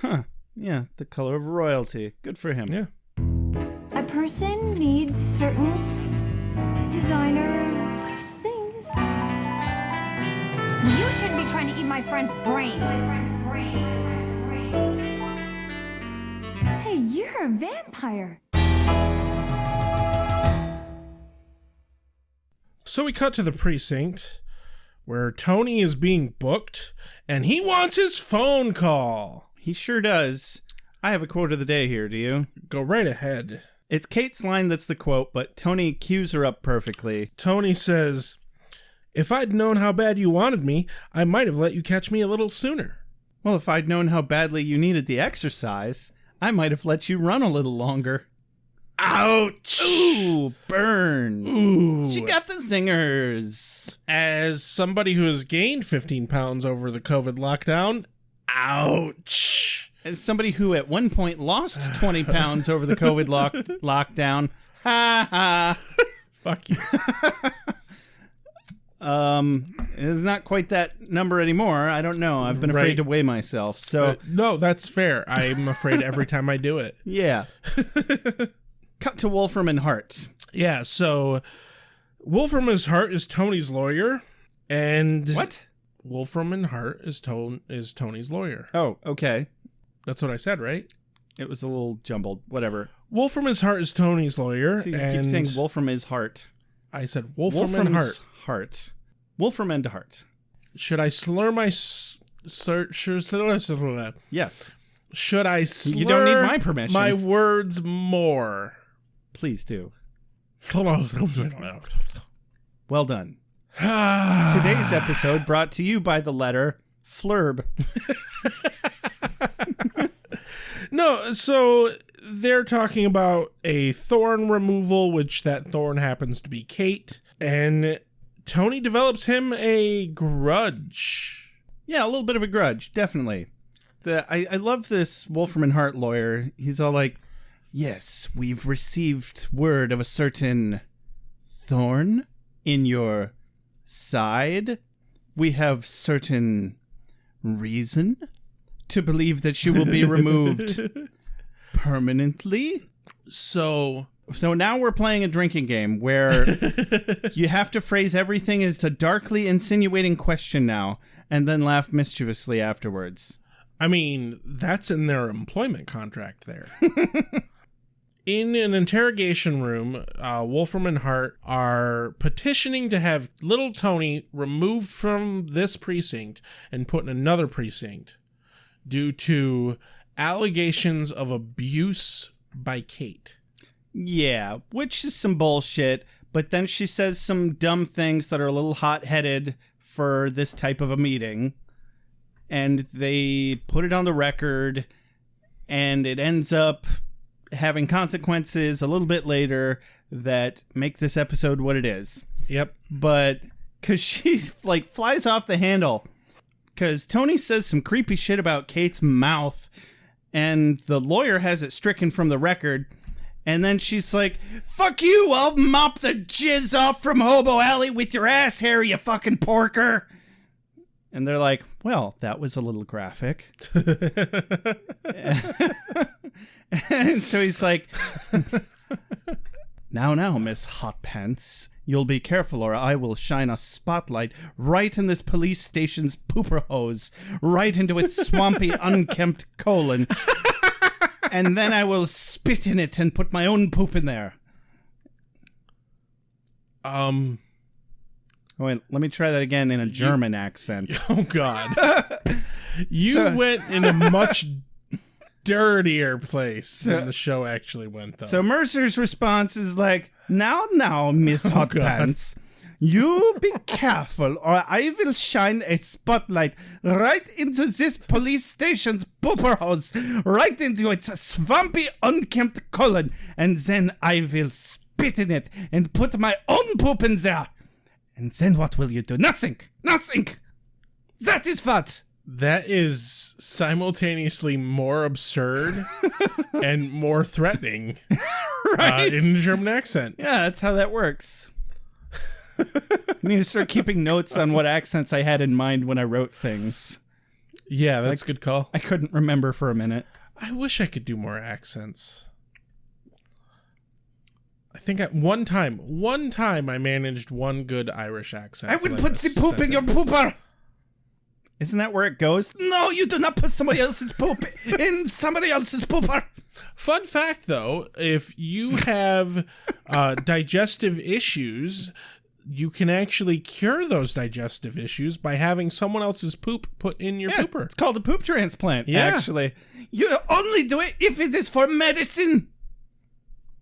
Huh. Yeah, the color of royalty. Good for him. Yeah. A person needs certain designer things. You shouldn't be trying to eat my friend's brains. Hey, you're a vampire. So we cut to the precinct, where Tony is being booked, and he wants his phone call. He sure does. I have a quote of the day here, do you? Go right ahead. It's Kate's line that's the quote, but Tony cues her up perfectly. Tony says, if I'd known how bad you wanted me, I might have let you catch me a little sooner. Well, if I'd known how badly you needed the exercise, I might have let you run a little longer. Ouch! Ooh, burn. Ooh. She got the zingers. As somebody who has gained 15 pounds over the COVID lockdown, ouch! As somebody who at one point lost 20 pounds over the COVID lockdown, ha ha. Fuck you. It's not quite that number anymore. I don't know. I've been afraid to weigh myself. So no, that's fair. I'm afraid every time I do it. Yeah. Cut to Wolfram and Hart. Yeah, so Wolfram and Hart is Tony's lawyer, and What? Wolfram and Hart is Tony's lawyer. Oh, okay. That's what I said, right? It was a little jumbled. Whatever. Wolfram and Hart is Tony's lawyer. See, you and keep saying Wolfram is Hart. I said Wolfram and Hart. Hart. Wolfram and Hart. Should I slur my Yes. Should I slur You don't need my permission. my words more? Please do. Well Well done. Today's episode brought to you by the letter Flurb. No, so they're talking about a thorn removal, which that thorn happens to be Kate, and Tony develops him a grudge. Yeah, a little bit of a grudge, definitely. I love this Wolfram and Hart lawyer. He's all like, yes, we've received word of a certain thorn in your side. We have certain reason to believe that she will be removed permanently. So now we're playing a drinking game where you have to phrase everything as a darkly insinuating question now and then laugh mischievously afterwards. I mean, that's in their employment contract there. In an interrogation room, Wolfram and Hart are petitioning to have little Tony removed from this precinct and put in another precinct due to allegations of abuse by Kate. Yeah, which is some bullshit, but then she says some dumb things that are a little hot-headed for this type of a meeting, and they put it on the record, and it ends up having consequences a little bit later that make this episode what it is. Yep. But because she like flies off the handle, because Tony says some creepy shit about Kate's mouth, and the lawyer has it stricken from the record. And then she's like, fuck you, I'll mop the jizz off from Hobo Alley with your ass hair, you fucking porker. And they're like, well, that was a little graphic. And so he's like, now, Miss Hot Pants, you'll be careful or I will shine a spotlight right in this police station's pooper hose, right into its swampy, unkempt colon. And then I will spit in it and put my own poop in there. Wait, let me try that again in a German accent. Oh, God. You went in a much dirtier place than the show actually went, though. So Mercer's response is like, now, Miss Hot Pants, you be careful or I will shine a spotlight right into this police station's pooper hose, right into its swampy, unkempt colon, and then I will spit in it and put my own poop in there. And then what will you do? Nothing! That is what! That is simultaneously more absurd and more threatening Right? in a German accent. Yeah, that's how that works. I need to start keeping notes on what accents I had in mind when I wrote things. Yeah, that's a good call. I couldn't remember for a minute. I wish I could do more accents. I think at one time I managed one good Irish accent. I will put the poop in your pooper! Isn't that where it goes? No, you do not put somebody else's poop in somebody else's pooper! Fun fact, though, if you have digestive issues, you can actually cure those digestive issues by having someone else's poop put in your pooper. It's called a poop transplant, Yeah. actually. You only do it if it is for medicine!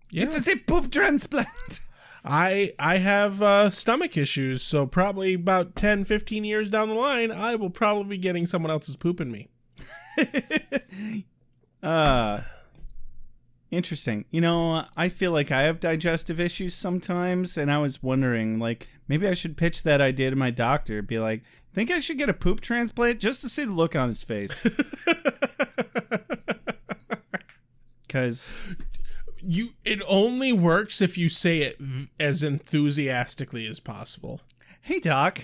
Yeah. It is a poop transplant! I have stomach issues, so probably about 10, 15 years down the line, I will probably be getting someone else's poop in me. Interesting. You know, I feel like I have digestive issues sometimes, and I was wondering, like, maybe I should pitch that idea to my doctor. Be like, think I should get a poop transplant just to see the look on his face. Because it only works if you say it as enthusiastically as possible. Hey, Doc,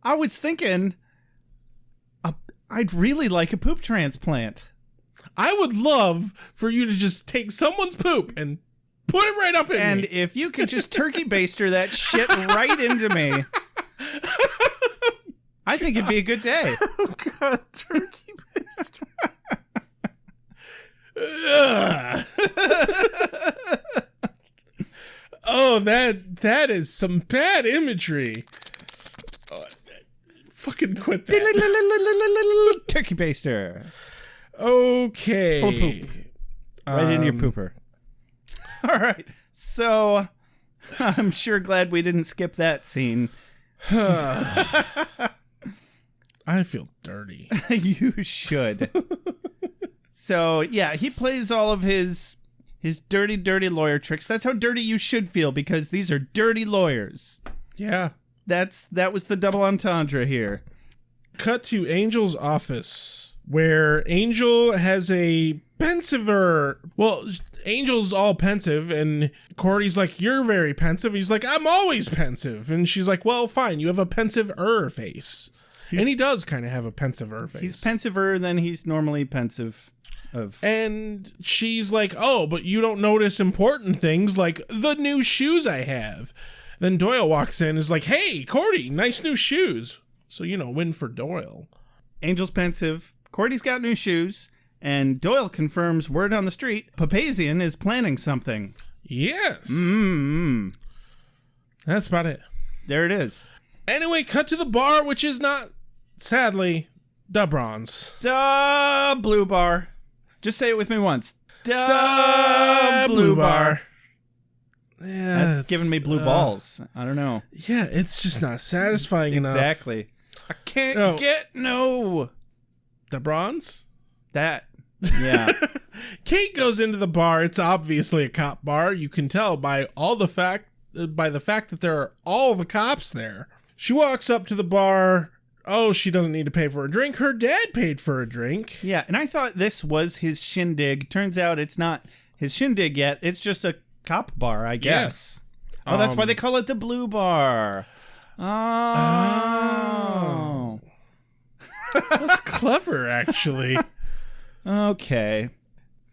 I was thinking I'd really like a poop transplant. I would love for you to just take someone's poop and Put it right up in And me. if you could just turkey baster that shit right into me, I think it'd be a good day. Oh, God, turkey baster. Oh, that is some bad imagery. Oh, fucking quit that. Turkey baster. Okay. Full poop. Right in your pooper. All right. So I'm sure glad we didn't skip that scene. I feel dirty. You should. So, yeah, he plays all of his dirty, dirty lawyer tricks. That's how dirty you should feel, because these are dirty lawyers. Yeah. That was the double entendre here. Cut to Angel's office, where Angel has a pensiver. Well, Angel's all pensive, and Cordy's like, "You're very pensive." He's like, "I'm always pensive." And she's like, "Well, fine, you have a pensive-er face." And he does kind of have a pensive-er face. He's pensiver than he's normally pensive of. And she's like, "Oh, but you don't notice important things like the new shoes I have." Then Doyle walks in and is like, "Hey, Cordy, nice new shoes." So, win for Doyle. Angel's pensive. Cordy's got new shoes. And Doyle confirms word on the street, Papazian is planning something. Yes. That's about it. There it is. Anyway, cut to the bar, which is not, sadly, Da Bronze. Da Blue Bar. Just say it with me once. Da Blue Bar. Yeah, That's giving me blue balls. I don't know. Yeah, it's just not satisfying enough. Exactly. I can't get no. Da Bronze? That. Yeah. Kate goes into the bar. It's obviously a cop bar. You can tell by the fact that there are all the cops there. She walks up to the bar. Oh, she doesn't need to pay for a drink. Her dad paid for a drink. Yeah, and I thought this was his shindig. Turns out it's not his shindig yet. It's just a cop bar, I guess. Yes. Oh, that's why they call it the Blue Bar. Oh. That's clever, actually. Okay.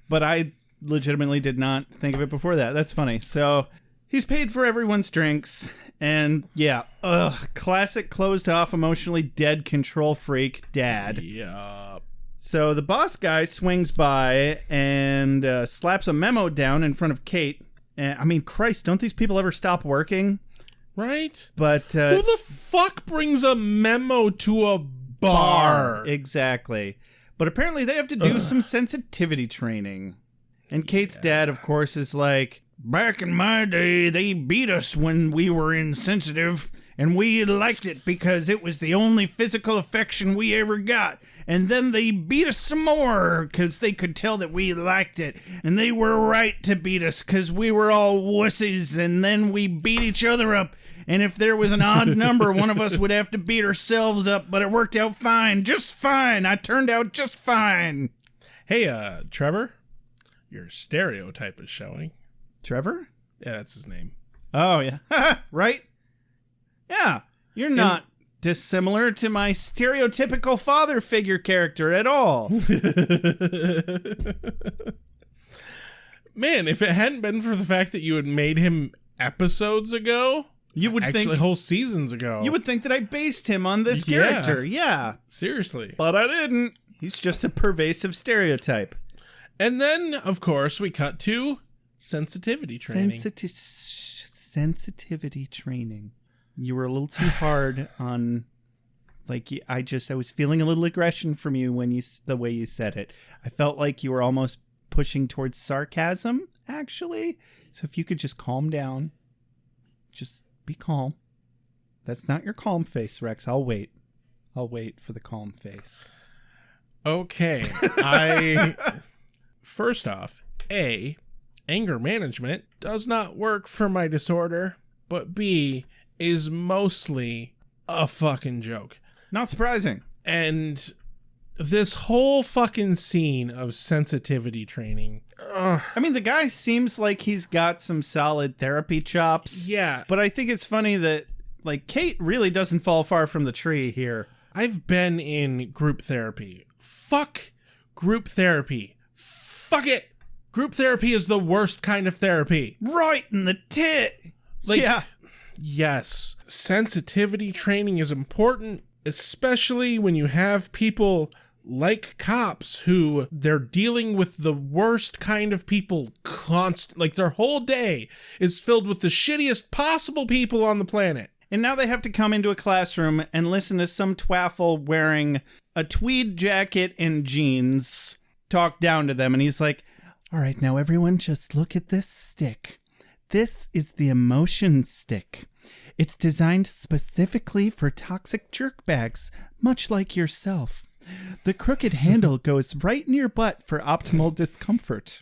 But I legitimately did not think of it before that. That's funny. So he's paid for everyone's drinks. And yeah, classic closed off, emotionally dead control freak dad. Yeah. So the boss guy swings by and slaps a memo down in front of Kate. And I mean, Christ, don't these people ever stop working? Right? But who the fuck brings a memo to a bar? Exactly. But apparently they have to do some sensitivity training. And Kate's dad, of course, is like, "Back in my day, they beat us when we were insensitive, and we liked it because it was the only physical affection we ever got. And then they beat us some more because they could tell that we liked it. And they were right to beat us because we were all wussies, and then we beat each other up. And if there was an odd number, one of us would have to beat ourselves up, but it worked out fine. Just fine. I turned out just fine." Hey, Trevor, your stereotype is showing. Trevor? Yeah, that's his name. Oh, yeah. Right? Yeah. You're not dissimilar to my stereotypical father figure character at all. Man, if it hadn't been for the fact that you had made him episodes ago, you would actually think whole seasons ago, you would think that I based him on this character. Yeah. Seriously. But I didn't. He's just a pervasive stereotype. And then, of course, we cut to sensitivity training. Sensitivity training. You were a little too hard on, like, I was feeling a little aggression from you when the way you said it. I felt like you were almost pushing towards sarcasm, actually. So if you could just calm down, just be calm. That's not your calm face, Rex. I'll wait for the calm face. Okay. First off, A, anger management does not work for my disorder, but B, is mostly a fucking joke. Not surprising. And this whole fucking scene of sensitivity training. I mean, the guy seems like he's got some solid therapy chops. Yeah. But I think it's funny that, like, Kate really doesn't fall far from the tree here. I've been in group therapy. Fuck group therapy. Fuck it. Group therapy is the worst kind of therapy. Right in the tit. Like, yeah. Yes, sensitivity training is important, especially when you have people like cops who they're dealing with the worst kind of people like their whole day is filled with the shittiest possible people on the planet. And now they have to come into a classroom and listen to some twaffle wearing a tweed jacket and jeans talk down to them. And he's like, all right, now everyone just look at this stick. This is the emotion stick. It's designed specifically for toxic jerkbags, much like yourself. The crooked handle goes right in your butt for optimal discomfort.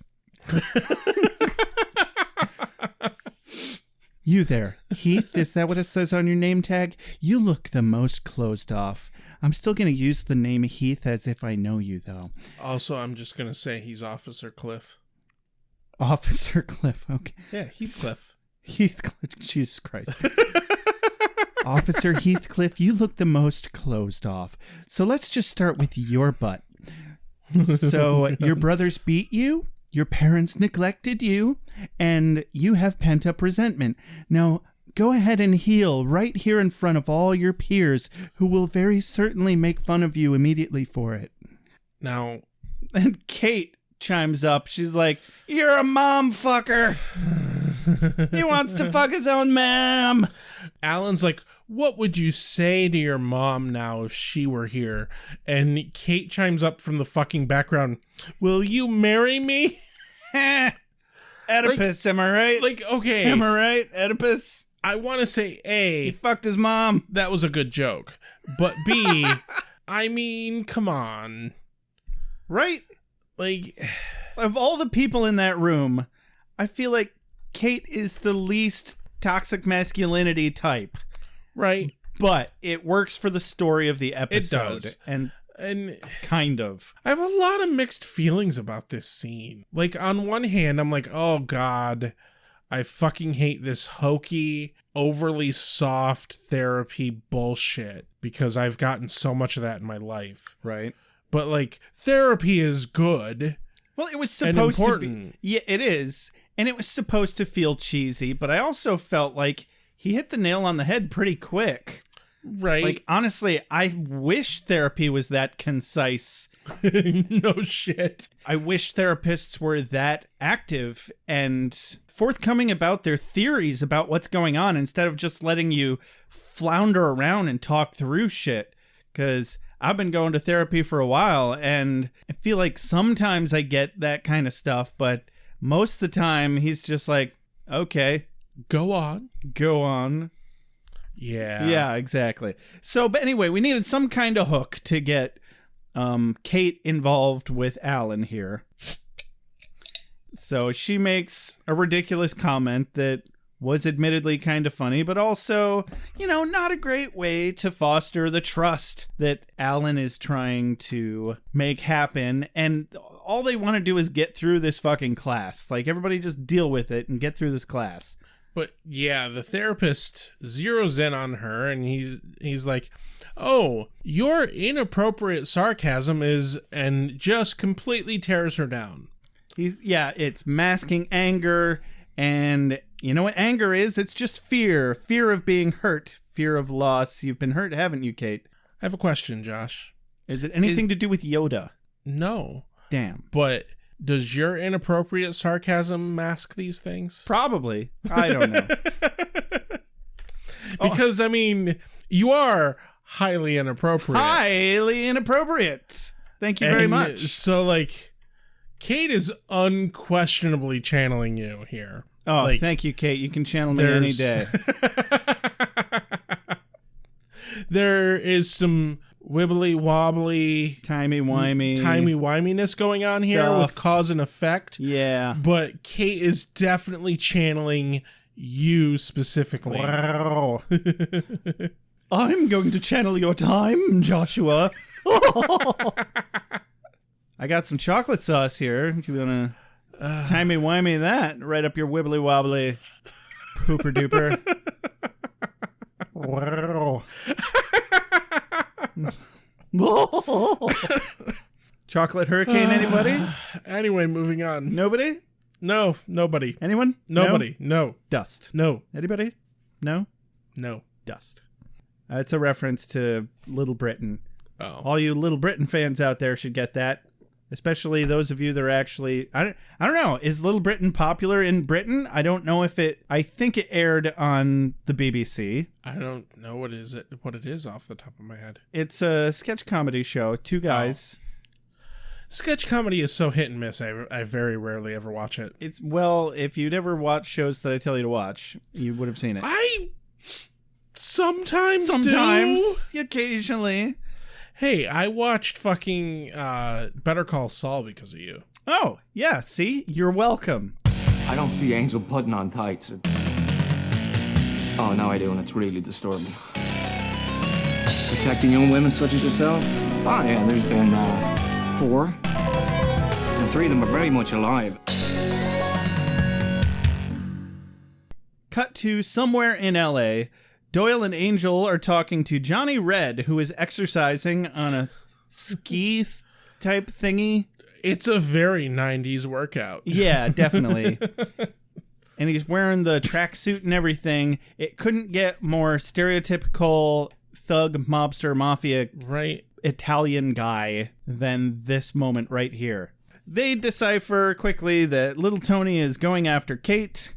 You there, Heath, is that what it says on your name tag? You look the most closed off. I'm still going to use the name Heath as if I know you, though. Also, I'm just going to say he's Officer Cliff. Officer Cliff, okay. Yeah, Heathcliff. Heathcliff, Jesus Christ. Officer Heathcliff, you look the most closed off. So let's just start with your butt. So your brothers beat you, your parents neglected you, and you have pent-up resentment. Now, go ahead and heal right here in front of all your peers who will very certainly make fun of you immediately for it. Now, and Kate chimes up. She's like, you're a mom fucker. He wants to fuck his own mom. Alan's like, what would you say to your mom now if she were here? And Kate chimes up from the fucking background, will you marry me? Oedipus, am I right? Like, okay. Am I right? Oedipus? I want to say A, He fucked his mom. that was a good joke. But B, I mean, come on. Right? Like, Of all the people in that room, I feel like Kate is the least toxic masculinity type. right. But it works for the story of the episode. It does. And kind of. I have a lot of mixed feelings about this scene. Like, on one hand, I'm like, oh God, I fucking hate this hokey, overly soft therapy bullshit because I've gotten so much of that in my life. Right. But, like, therapy is good. Well, it was and supposed to important. be. Yeah, it is. And it was supposed to feel cheesy, but I also felt like he hit the nail on the head pretty quick. Right. Like, honestly, I wish therapy was that concise. No shit. I wish therapists were that active and forthcoming about their theories about what's going on instead of just letting you flounder around and talk through shit. Because I've been going to therapy for a while, and I feel like sometimes I get that kind of stuff, but most of the time he's just like, okay, Go on. go on. Yeah. Yeah, exactly. So, but anyway, we needed some kind of hook to get Kate involved with Alan here. So she makes a ridiculous comment that was admittedly kind of funny, but also, you know, not a great way to foster the trust that Alan is trying to make happen. And all they want to do is get through this fucking class. Like, everybody just deal with it and get through this class. But yeah, the therapist zeroes in on her and he's like, oh, your inappropriate sarcasm is, and just completely tears her down. It's masking anger, and you know what anger is? It's just fear of being hurt, fear of loss. You've been hurt, haven't you, Kate? I have a question, Josh. Is it anything to do with Yoda? No. Damn. But does your inappropriate sarcasm mask these things? Probably. I don't know. Because, I mean, you are highly inappropriate. Highly inappropriate. Thank you very much. So, like, Kate is unquestionably channeling you here. Oh, like, thank you, Kate. You can channel me any day. There is some wibbly wobbly, timey-wiminess going on here with cause and effect. Yeah. But Kate is definitely channeling you specifically. Wow. I'm going to channel your time, Joshua. I got some chocolate sauce here. If you want to timey-wimey that right up your wibbly-wobbly pooper-duper. Wow. Chocolate hurricane, anybody? Anyway, moving on. Nobody? No, nobody. Anyone? Nobody. No. Dust. No. Anybody? No? No. Dust. It's a reference to Little Britain. Oh. All you Little Britain fans out there should get that. Especially those of you that are actually... I don't know. Is Little Britain popular in Britain? I don't know if it... I think it aired on the BBC. I don't know what it is off the top of my head. It's a sketch comedy show. Two guys. Sketch comedy is so hit and miss. I very rarely ever watch it. It's... Well, if you'd ever watch shows that I tell you to watch, you would have seen it. I sometimes do. Occasionally. Hey, I watched fucking Better Call Saul because of you. Oh, yeah, see? You're welcome. I don't see Angel putting on tights. Oh, now I do, and it's really disturbing. Protecting young women such as yourself? Oh, yeah, there's been 4. And 3 of them are very much alive. Cut to somewhere in L.A., Doyle and Angel are talking to Johnny Red, who is exercising on a ski type thingy. It's a very 90s workout. Yeah, definitely. And he's wearing the tracksuit and everything. It couldn't get more stereotypical thug, mobster, mafia, right, Italian guy than this moment right here. They decipher quickly that little Tony is going after Kate.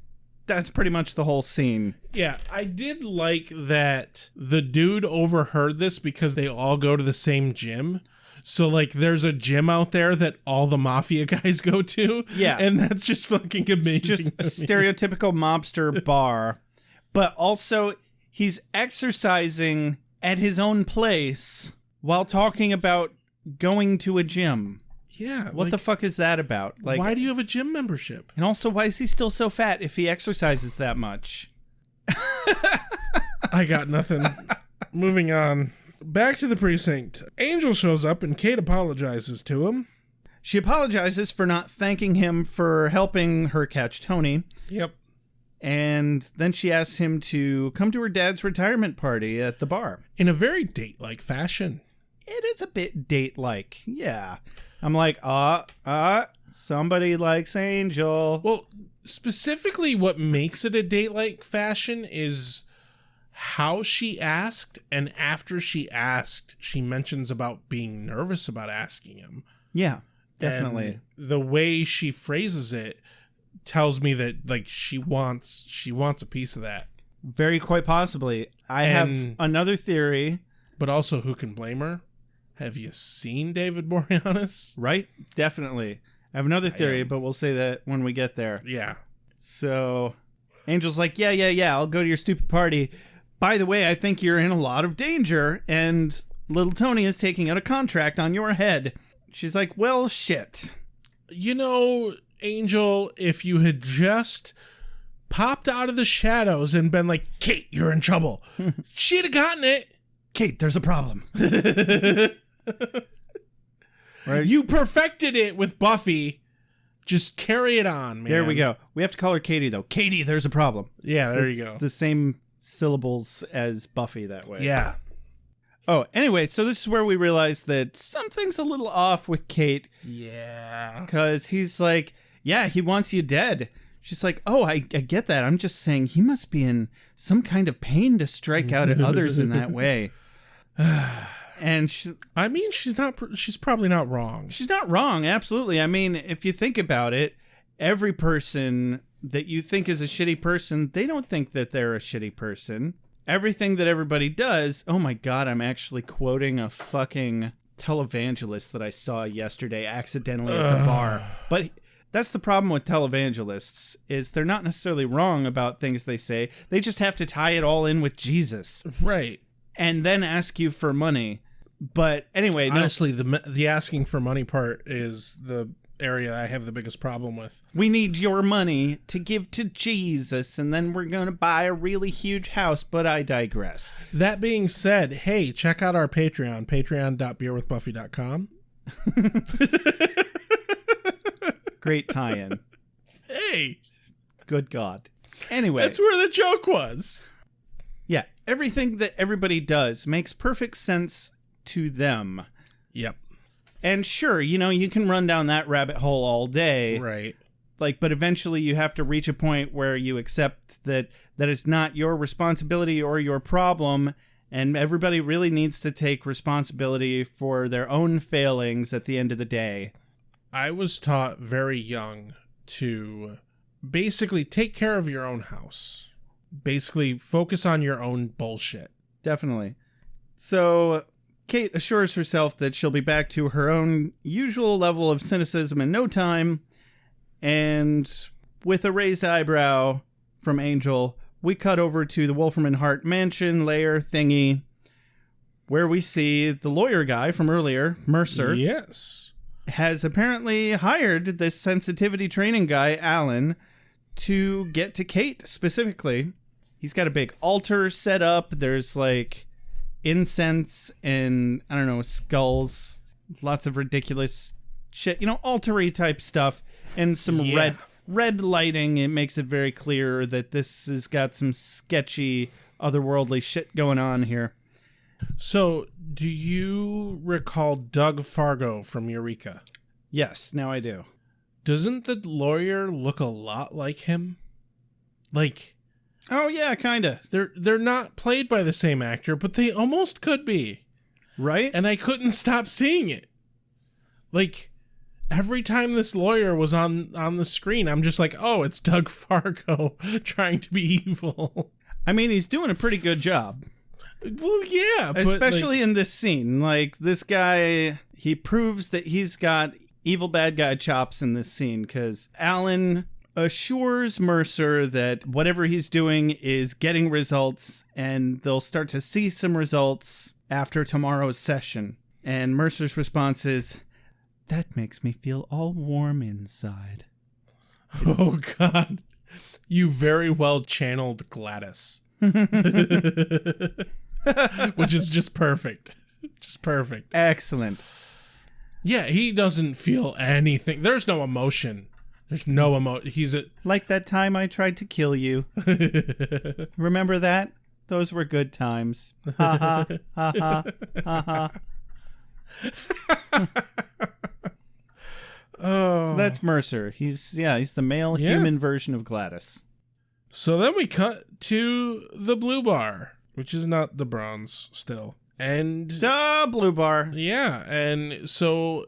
That's pretty much the whole scene. Yeah, I did like that the dude overheard this because they all go to the same gym. So, like, there's a gym out there that all the mafia guys go to. Yeah. And that's just fucking amazing. Just a stereotypical mobster bar. But also, he's exercising at his own place while talking about going to a gym. Yeah. What the fuck is that about? Like, why do you have a gym membership? And also, why is he still so fat if he exercises that much? I got nothing. Moving on. Back to the precinct. Angel shows up and Kate apologizes to him. She apologizes for not thanking him for helping her catch Tony. Yep. And then she asks him to come to her dad's retirement party at the bar. In a very date-like fashion. It is a bit date-like, yeah. I'm like, somebody likes Angel. Well, specifically what makes it a date-like fashion is how she asked, and after she asked, she mentions about being nervous about asking him. Yeah, definitely. And the way she phrases it tells me that, like, she wants a piece of that. Very quite possibly. I have another theory. But also, who can blame her? Have you seen David Boreanaz? Right? Definitely. I have another theory, but we'll say that when we get there. Yeah. So, Angel's like, yeah, I'll go to your stupid party. By the way, I think you're in a lot of danger, and little Tony is taking out a contract on your head. She's like, well, shit. You know, Angel, if you had just popped out of the shadows and been like, Kate, you're in trouble, she'd have gotten it. Kate, there's a problem. Right. You perfected it with Buffy. Just carry it on, man. There we go. We have to call her Katie, though. Katie, there's a problem. Yeah, there it's you go. The same syllables as Buffy that way. Yeah. Oh, anyway, so this is where we realize that something's a little off with Kate. Yeah. Because he's like, yeah, he wants you dead. She's like, oh, I get that. I'm just saying he must be in some kind of pain to strike out at others in that way. And she's probably not wrong. She's not wrong, absolutely. I mean, if you think about it, every person that you think is a shitty person, they don't think that they're a shitty person. Everything that everybody does, oh my God, I'm actually quoting a fucking televangelist that I saw yesterday accidentally at the bar. But that's the problem with televangelists, is they're not necessarily wrong about things they say. They just have to tie it all in with Jesus. Right. And then ask you for money. But anyway, honestly, the asking for money part is the area I have the biggest problem with. We need your money to give to Jesus, and then we're going to buy a really huge house, but I digress. That being said, hey, check out our Patreon, patreon.beerwithbuffy.com. Great tie-in. Hey. Good God. Anyway. That's where the joke was. Yeah, everything that everybody does makes perfect sense to them. Yep. And sure, you can run down that rabbit hole all day. Right. But eventually you have to reach a point where you accept that it's not your responsibility or your problem, and everybody really needs to take responsibility for their own failings at the end of the day. I was taught very young to basically take care of your own house. Basically focus on your own bullshit. Definitely. So Kate assures herself that she'll be back to her own usual level of cynicism in no time. And with a raised eyebrow from Angel, we cut over to the Wolferman Hart mansion lair thingy, where we see the lawyer guy from earlier, Mercer. Yes. Has apparently hired this sensitivity training guy, Alan, to get to Kate specifically. He's got a big altar set up. There's incense and, I don't know, skulls. Lots of ridiculous shit, altar-y type stuff. And some red lighting. It makes it very clear that this has got some sketchy, otherworldly shit going on here. So, do you recall Doug Fargo from Eureka? Yes, now I do. Doesn't the lawyer look a lot like him? Oh yeah, kinda. They're not played by the same actor, but they almost could be. Right? And I couldn't stop seeing it. Every time this lawyer was on the screen, I'm just like, oh, it's Doug Fargo trying to be evil. I mean, he's doing a pretty good job. Well, yeah. Especially in this scene. This guy, he proves that he's got evil bad guy chops in this scene, because Alan assures Mercer that whatever he's doing is getting results, and they'll start to see some results after tomorrow's session. And Mercer's response is, "That makes me feel all warm inside." Oh, God. You very well channeled Gladys. Which is just perfect. Just perfect. Excellent. Yeah, he doesn't feel anything. There's no emotion. There's no emotion. Like that time I tried to kill you. Remember that? Those were good times. Ha ha, ha ha, ha ha. Oh. So that's Mercer. He's the male human version of Gladys. So then we cut to the blue bar, which is not the bronze still. And the blue bar. Yeah, and so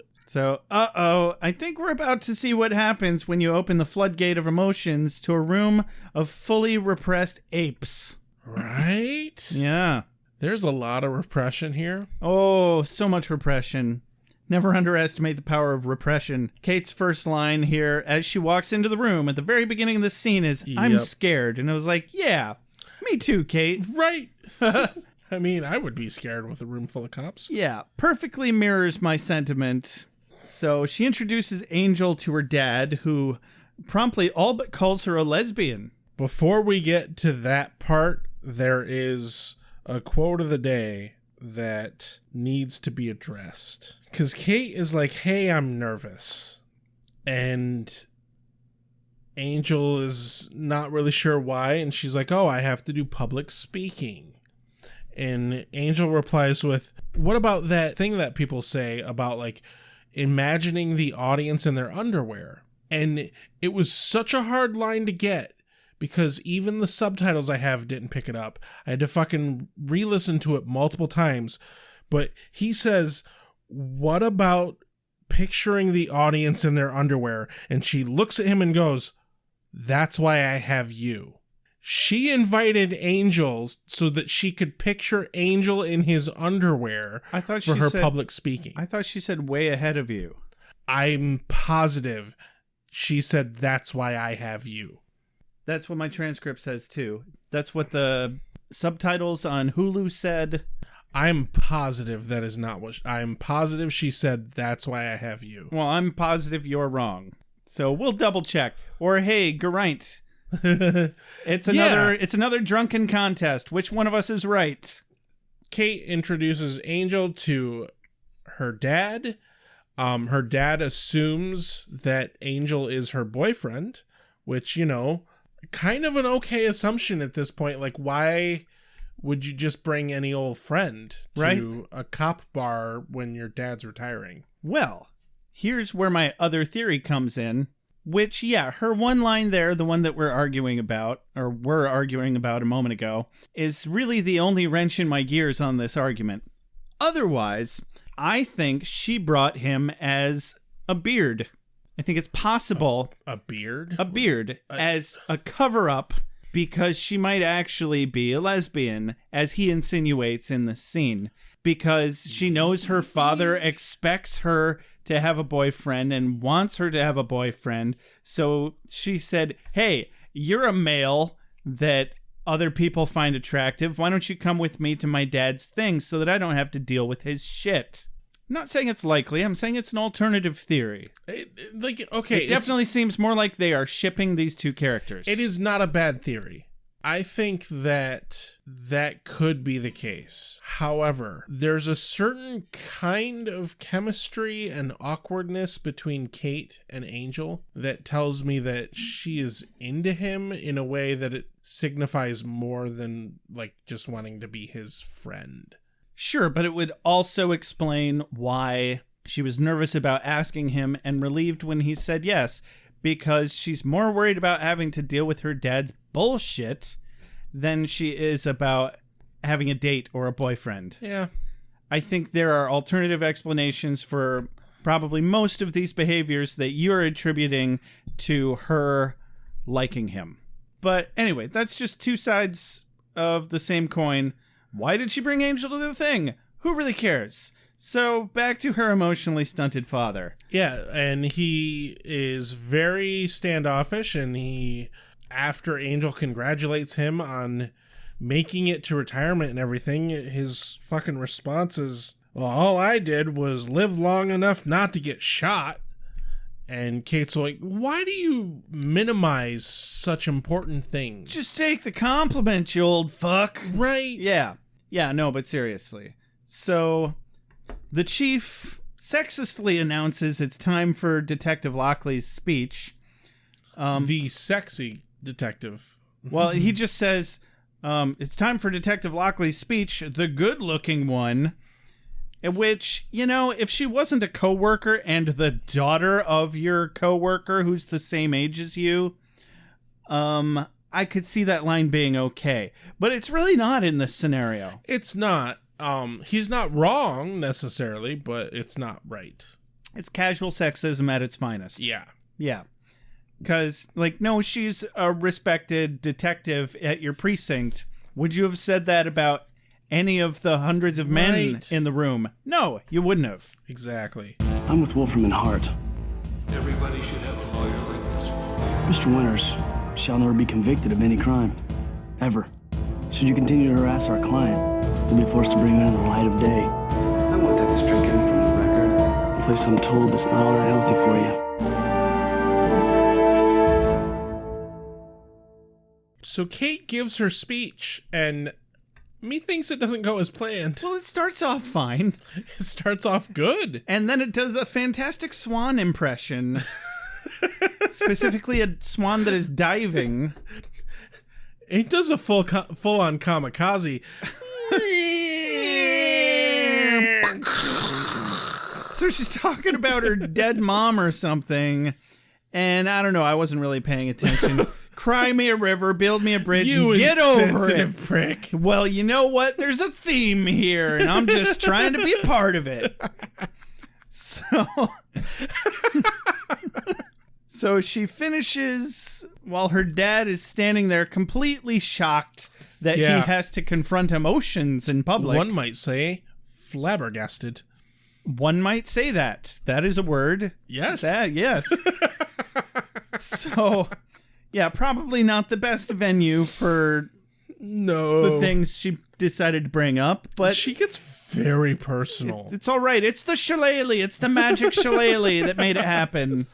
I think we're about to see what happens when you open the floodgate of emotions to a room of fully repressed apes. Right? Yeah. There's a lot of repression here. Oh, so much repression. Never underestimate the power of repression. Kate's first line here, as she walks into the room at the very beginning of the scene, is, "I'm scared." And I was like, yeah, me too, Kate. Right. I mean, I would be scared with a room full of cops. Yeah, perfectly mirrors my sentiment. So she introduces Angel to her dad, who promptly all but calls her a lesbian. Before we get to that part, there is a quote of the day that needs to be addressed. Because Kate is like, "Hey, I'm nervous." And Angel is not really sure why. And she's like, "Oh, I have to do public speaking." And Angel replies with, "What about that thing that people say about imagining the audience in their underwear?" And it was such a hard line to get, because even the subtitles I have didn't pick it up. I had to fucking re-listen to it multiple times. But he says, "What about picturing the audience in their underwear?" And she looks at him and goes, "That's why I have you." She invited Angel so that she could picture Angel in his underwear for her public speaking. I thought she said "way ahead of you." I'm positive she said, "That's why I have you." That's what my transcript says too. That's what the subtitles on Hulu said. I'm positive that is not what I'm positive she said, "That's why I have you." Well, I'm positive you're wrong. So we'll double check. Or hey, Geraint. It's another drunken contest. Which one of us is right? Kate introduces Angel to her dad. Her dad assumes that Angel is her boyfriend, which, kind of an okay assumption at this point. Why would you just bring any old friend to a cop bar when your dad's retiring? Well, here's where my other theory comes in, which, yeah, her one line there, the one that we're arguing about a moment ago, is really the only wrench in my gears on this argument. Otherwise, I think she brought him as a beard. I think it's possible. A beard? A beard as a cover-up because she might actually be a lesbian, as he insinuates in the scene. Because she knows her father expects her to have a boyfriend and wants her to have a boyfriend. So she said, hey, you're a male that other people find attractive. Why don't you come with me to my dad's thing so that I don't have to deal with his shit? I'm not saying it's likely. I'm saying it's an alternative theory. It definitely seems more like they are shipping these two characters. It is not a bad theory. I think that could be the case. However, there's a certain kind of chemistry and awkwardness between Kate and Angel that tells me that she is into him in a way that it signifies more than like just wanting to be his friend. Sure, but it would also explain why she was nervous about asking him and relieved when he said yes, because she's more worried about having to deal with her dad's bullshit than she is about having a date or a boyfriend. Yeah. I think there are alternative explanations for probably most of these behaviors that you're attributing to her liking him. But anyway, that's just two sides of the same coin. Why did she bring Angel to the thing? Who really cares? So back to her emotionally stunted father. Yeah, and he is very standoffish, and after Angel congratulates him on making it to retirement and everything, his fucking response is, well, all I did was live long enough not to get shot. And Kate's like, why do you minimize such important things? Just take the compliment, you old fuck. Right. Yeah. Yeah, no, but seriously. So the chief sexistly announces it's time for Detective Lockley's speech. The sexy detective. Well, he just says, it's time for Detective Lockley's speech, the good-looking one. In which, you know, if she wasn't a coworker and the daughter of your coworker who's the same age as you, I could see that line being okay. But it's really not in this scenario. It's not. He's not wrong necessarily, but it's not right. It's casual sexism at its finest. Yeah. Yeah. Because, like, no, she's a respected detective at your precinct. Would you have said that about any of the hundreds of men in the room? No, you wouldn't have. Exactly. I'm with Wolfram and Hart. Everybody should have a lawyer like this. Mr. Winters shall never be convicted of any crime. Ever. Should you continue to harass our client, you'll be forced to bring him into the light of day. I want that stricken from the record. A place I'm told that's not all that healthy for you. So Kate gives her speech, and methinks it doesn't go as planned. Well, it starts off fine. It starts off good. And then it does a fantastic swan impression. Specifically a swan that is diving. It does a full-on kamikaze. So she's talking about her dead mom or something. And I don't know, I wasn't really paying attention. Cry me a river, build me a bridge, You and get over it. prick. Well, you know what? There's a theme here, and I'm just trying to be a part of it. So she finishes while her dad is standing there completely shocked that he has to confront emotions in public. One might say flabbergasted. One might say that. That is a word. Yes. Yes. So, yeah, probably not the best venue for the things she decided to bring up, but she gets very personal. It's all right. It's the shillelagh. It's the magic shillelagh that made it happen.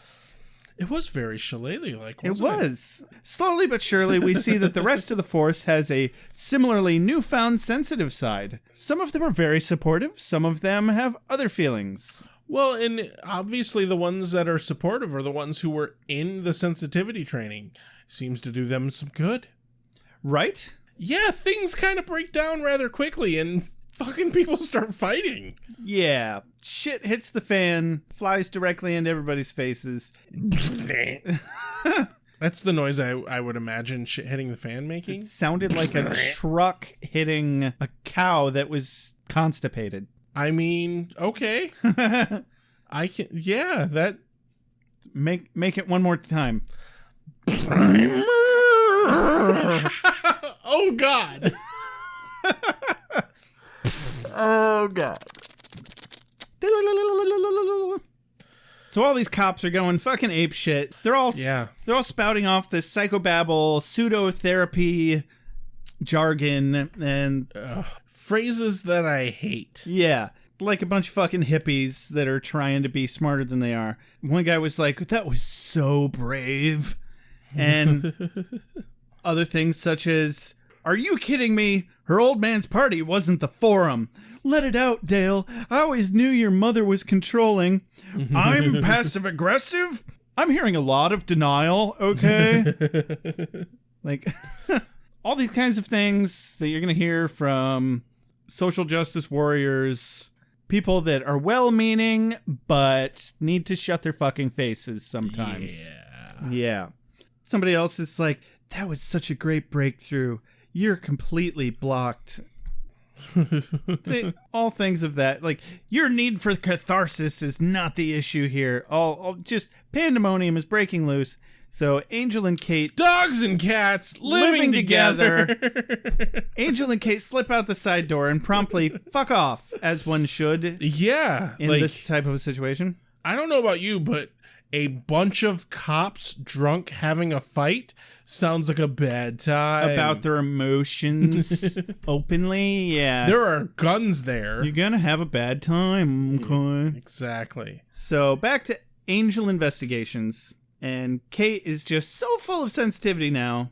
It was very shillelagh-like, It wasn't it? was. Slowly but surely, we see that the rest of the force has a similarly newfound sensitive side. Some of them are very supportive. Some of them have other feelings. Well, and obviously the ones that are supportive are the ones who were in the sensitivity training. Seems to do them some good. Right? Yeah, things kind of break down rather quickly, and fucking people start fighting. Yeah. Shit hits the fan, flies directly into everybody's faces. That's the noise I would imagine shit hitting the fan making. It sounded like a truck hitting a cow that was constipated. I mean, okay. I can, yeah, that. Make it one more time. Oh, God. Oh, God. So all these cops are going fucking ape shit. They're all spouting off this psychobabble, pseudo-therapy jargon and phrases that I hate. Yeah, like a bunch of fucking hippies that are trying to be smarter than they are. One guy was like, "That was so brave," and other things such as, "Are you kidding me? Her old man's party wasn't the forum. Let it out, Dale. I always knew your mother was controlling. I'm passive aggressive. I'm hearing a lot of denial, okay?" Like, all these kinds of things that you're going to hear from social justice warriors, people that are well-meaning but need to shut their fucking faces sometimes. Yeah. Somebody else is like, "That was such a great breakthrough. You're completely blocked." All things of that, like, your need for catharsis is not the issue here. All just pandemonium is breaking loose. So Angel and Kate, dogs and cats living together. Angel and Kate slip out the side door and promptly fuck off, as one should. Yeah, in like, this type of a situation. I don't know about you, but a bunch of cops drunk having a fight sounds like a bad time. About their emotions openly, yeah. There are guns there. You're gonna have a bad time, okay? Exactly. So back to Angel investigations, and Kate is just so full of sensitivity now.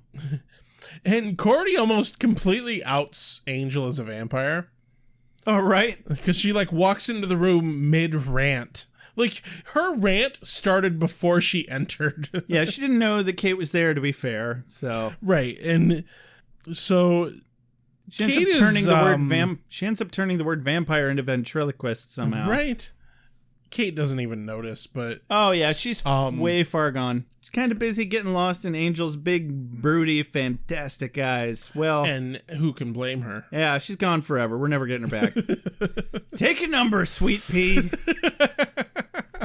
And Cordy almost completely outs Angel as a vampire. Oh, right. Because she, like, walks into the room mid-rant. Like, her rant started before she entered. Yeah, she didn't know that Kate was there, to be fair, so. Right, and so she ends up turning the word vampire into ventriloquist somehow. Right. Kate doesn't even notice, but... Oh, yeah, she's way far gone. She's kind of busy getting lost in Angel's big, broody, fantastic eyes. Well... And who can blame her? Yeah, she's gone forever. We're never getting her back. Take a number, sweet pea.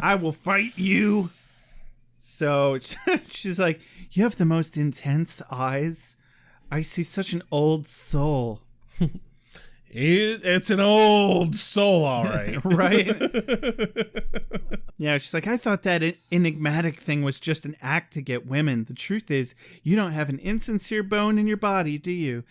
I will fight you. So she's like, "You have the most intense eyes. I see such an old soul." It's an old soul, all right. Right? Yeah, she's like, "I thought that enigmatic thing was just an act to get women. The truth is, you don't have an insincere bone in your body, do you?"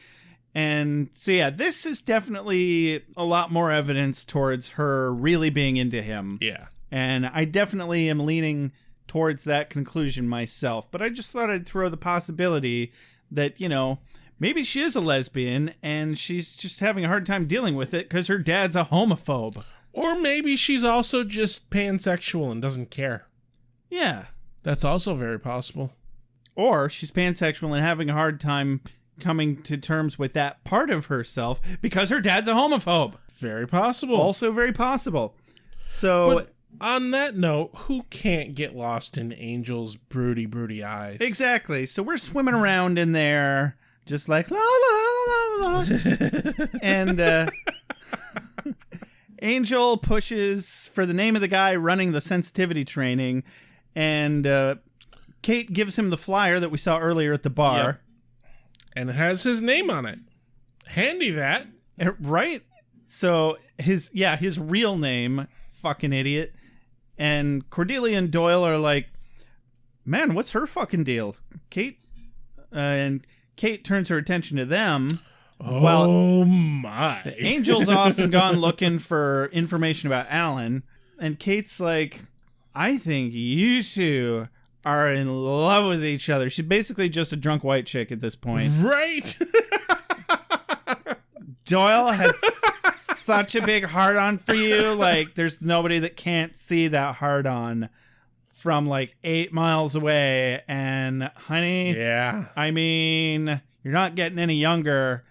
And so, yeah, this is definitely a lot more evidence towards her really being into him. Yeah. And I definitely am leaning towards that conclusion myself. But I just thought I'd throw the possibility that, you know, maybe she is a lesbian and she's just having a hard time dealing with it because her dad's a homophobe. Or maybe she's also just pansexual and doesn't care. Yeah. That's also very possible. Or she's pansexual and having a hard time coming to terms with that part of herself because her dad's a homophobe. Very possible. Also very possible. So... But on that note, who can't get lost in Angel's broody eyes? Exactly. So we're swimming around in there, just like la la la la la. And Angel pushes for the name of the guy running the sensitivity training, and Kate gives him the flyer that we saw earlier at the bar. Yep. And it has his name on it. Handy that. Right? So his real name, fucking idiot. And Cordelia and Doyle are like, "Man, what's her fucking deal?" Kate, and Kate turns her attention to them. Oh my. The Angel's off and gone looking for information about Alan. And Kate's like, "I think you two are in love with each other." She's basically just a drunk white chick at this point. Right. Doyle has such a big hard-on for you. Like, there's nobody that can't see that hard-on from, like, 8 miles away. And, honey, yeah, I mean, you're not getting any younger.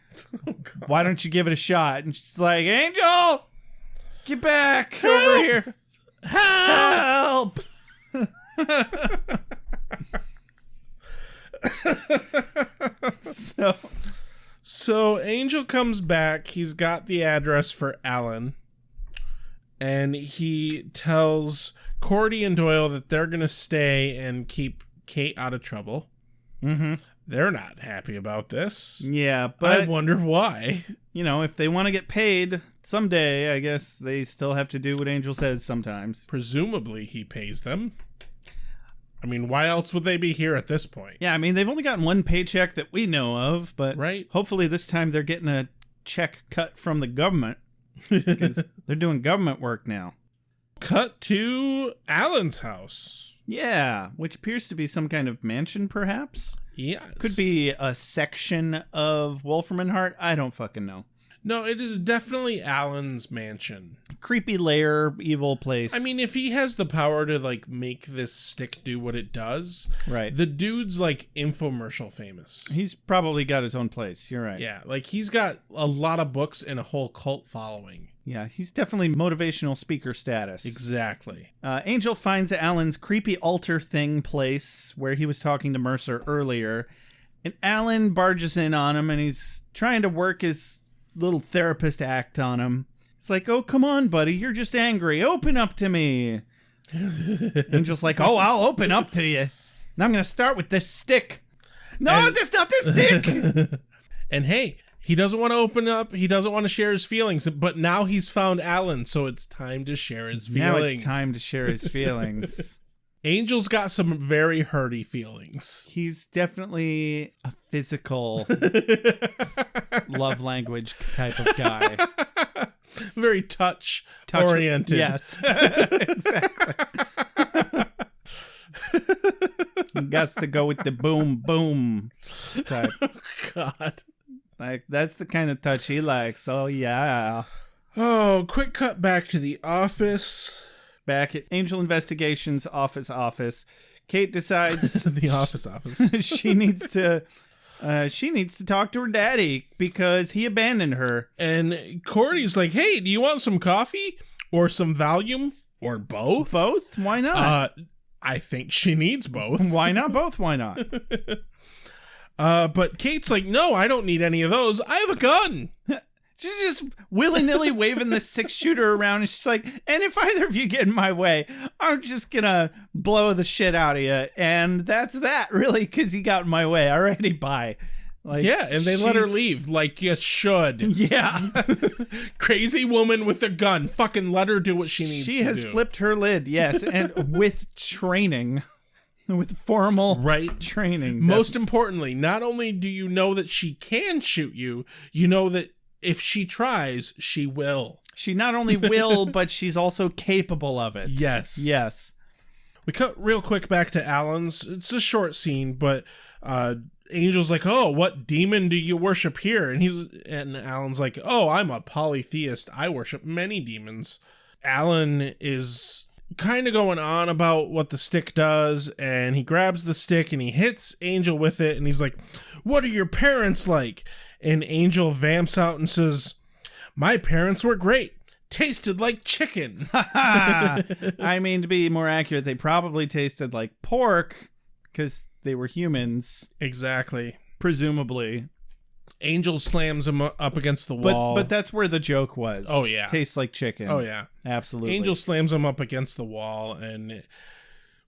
Why don't you give it a shot? And she's like, Angel, get back over here. Help! So Angel comes back. He's got the address for Alan. And he tells Cordy and Doyle that they're going to stay and keep Kate out of trouble. Mm-hmm. They're not happy about this. Yeah, but I wonder why. You know, if they want to get paid someday, I guess they still have to do what Angel says sometimes. Presumably he pays them. I mean, why else would they be here at this point? Yeah, I mean, they've only gotten one paycheck that we know of, but right. Hopefully this time they're getting a check cut from the government because they're doing government work now. Cut to Alan's house. Yeah, which appears to be some kind of mansion, perhaps? Yes. Could be a section of Wolfram and Hart. I don't fucking know. No, it is definitely Alan's mansion. Creepy lair, evil place. I mean, if he has the power to, like, make this stick do what it does, right? The dude's, like, infomercial famous. He's probably got his own place. You're right. Yeah, like, he's got a lot of books and a whole cult following. Yeah, he's definitely motivational speaker status. Exactly. Angel finds Alan's creepy altar thing place where he was talking to Mercer earlier, and Alan barges in on him, and he's trying to work his little therapist act on him. It's like, oh, come on, buddy, you're just angry. Open up to me. Angel's like, oh, I'll open up to you. Now I'm going to start with this stick. No, that's not this stick. And hey, he doesn't want to open up. He doesn't want to share his feelings, but now he's found Alan, so it's time to share his feelings. Now it's time to share his feelings. Angel's got some very hurty feelings. He's definitely a physical love language type of guy. Very touch oriented. Yes, exactly. He got to go with the boom, boom type. Oh, God. Like, that's the kind of touch he likes. Oh, yeah. Oh, quick cut back to the office. Back at Angel Investigations office. Kate decides the office. she needs to talk to her daddy because he abandoned her. And Cordy's like, "Hey, do you want some coffee or some Valium or both?" Both? Why not? I think she needs both. Why not both? Why not? But Kate's like, "No, I don't need any of those. I have a gun." She's just willy-nilly waving the 6-shooter around, and she's like, and if either of you get in my way, I'm just gonna blow the shit out of you. And that's that, really, because you got in my way. Already, bye. Like, yeah, and they let her leave, like you should. Yeah. Crazy woman with a gun. Fucking let her do what she needs to do. She has flipped her lid, yes, and with training. With formal training. Most importantly, not only do you know that she can shoot you, you know that if she tries, she will. She not only will, but she's also capable of it. Yes. Yes. We cut real quick back to Alan's. It's a short scene, but Angel's like, "Oh, what demon do you worship here?" And Alan's like, "Oh, I'm a polytheist. I worship many demons." Alan is kind of going on about what the stick does, and he grabs the stick and he hits Angel with it, and he's like, "What are your parents like?" And Angel vamps out and says, "My parents were great. Tasted like chicken." I mean, to be more accurate, they probably tasted like pork because they were humans. Exactly. Presumably. Angel slams him up against the wall. But that's where the joke was. Oh, yeah. Tastes like chicken. Oh, yeah. Absolutely. Angel slams him up against the wall, and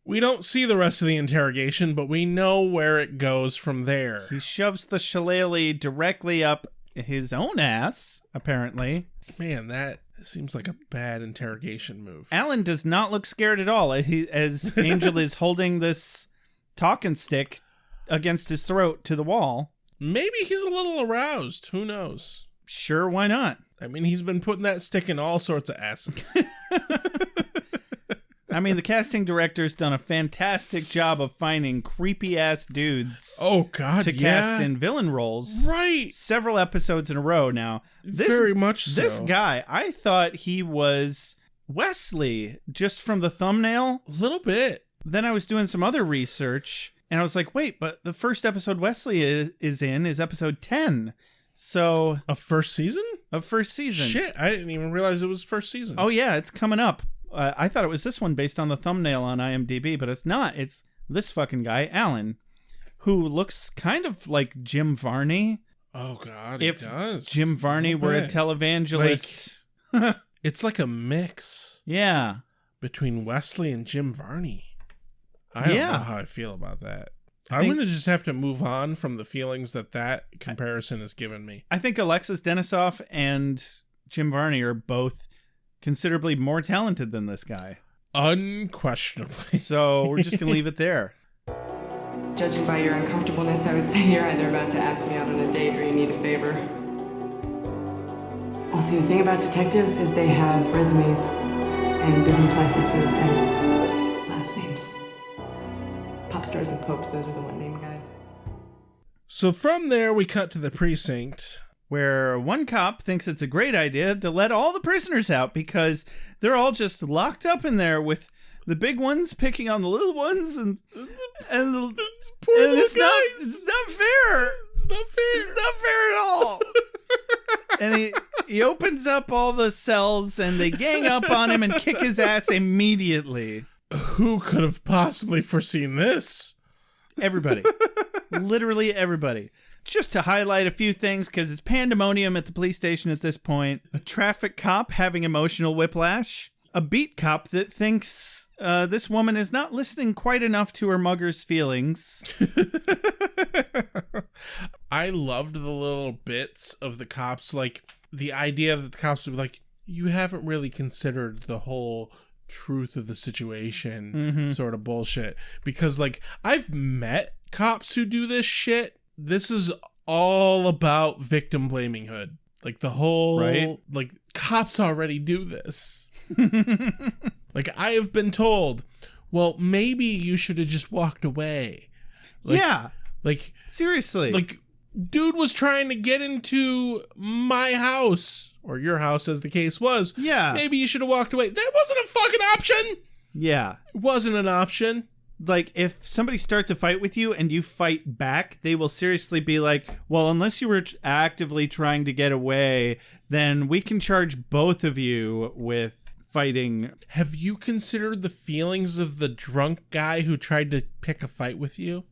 we don't see the rest of the interrogation, but we know where it goes from there. He shoves the shillelagh directly up his own ass, apparently. Man, that seems like a bad interrogation move. Alan does not look scared at all as Angel is holding this talking stick against his throat to the wall. Maybe he's a little aroused. Who knows? Sure, why not? I mean, he's been putting that stick in all sorts of asses. I mean, the casting director's done a fantastic job of finding creepy-ass dudes. Oh, God, to cast in villain roles. Right. Several episodes in a row now. Very much so. This guy, I thought he was Wesley, just from the thumbnail. A little bit. Then I was doing some other research, and I was like, wait, but the first episode Wesley is in is episode 10. So A first season? of first season. Shit, I didn't even realize it was first season. Oh yeah, it's coming up. I thought it was this one based on the thumbnail on IMDb, but it's not. It's this fucking guy, Alan, who looks kind of like Jim Varney. Oh God, If it does. Jim Varney were a televangelist. It's like a mix Yeah. between Wesley and Jim Varney. I don't know how I feel about that. I'm think- going to just have to move on from the feelings that comparison has given me. I think Alexis Denisof and Jim Varney are both considerably more talented than this guy. Unquestionably. So we're just going to leave it there. Judging by your uncomfortableness, I would say you're either about to ask me out on a date or you need a favor. Well, see, the thing about detectives is they have resumes and business licenses and last names. Pop stars and popes, those are the one-name guys. So from there, we cut to the precinct. Where one cop thinks it's a great idea to let all the prisoners out because they're all just locked up in there with the big ones picking on the little ones, and it's not fair. It's not fair. It's not fair at all. And he opens up all the cells, and they gang up on him and kick his ass immediately. Who could have possibly foreseen this? Everybody. Literally everybody. Just to highlight a few things, because it's pandemonium at the police station at this point. A traffic cop having emotional whiplash. A beat cop that thinks this woman is not listening quite enough to her mugger's feelings. I loved the little bits of the cops, like the idea that the cops would be like, you haven't really considered the whole truth of the situation sort of bullshit. Because, like, I've met cops who do this shit. This is all about victim blaming hood. Like the whole, right? Like cops already do this. Like I have been told, well, maybe you should have just walked away. Like, yeah. Like seriously. Like dude was trying to get into my house or your house as the case was. Yeah. Maybe you should have walked away. That wasn't a fucking option. Yeah. It wasn't an option. Like, if somebody starts a fight with you and you fight back, they will seriously be like, well, unless you were actively trying to get away, then we can charge both of you with fighting. Have you considered the feelings of the drunk guy who tried to pick a fight with you?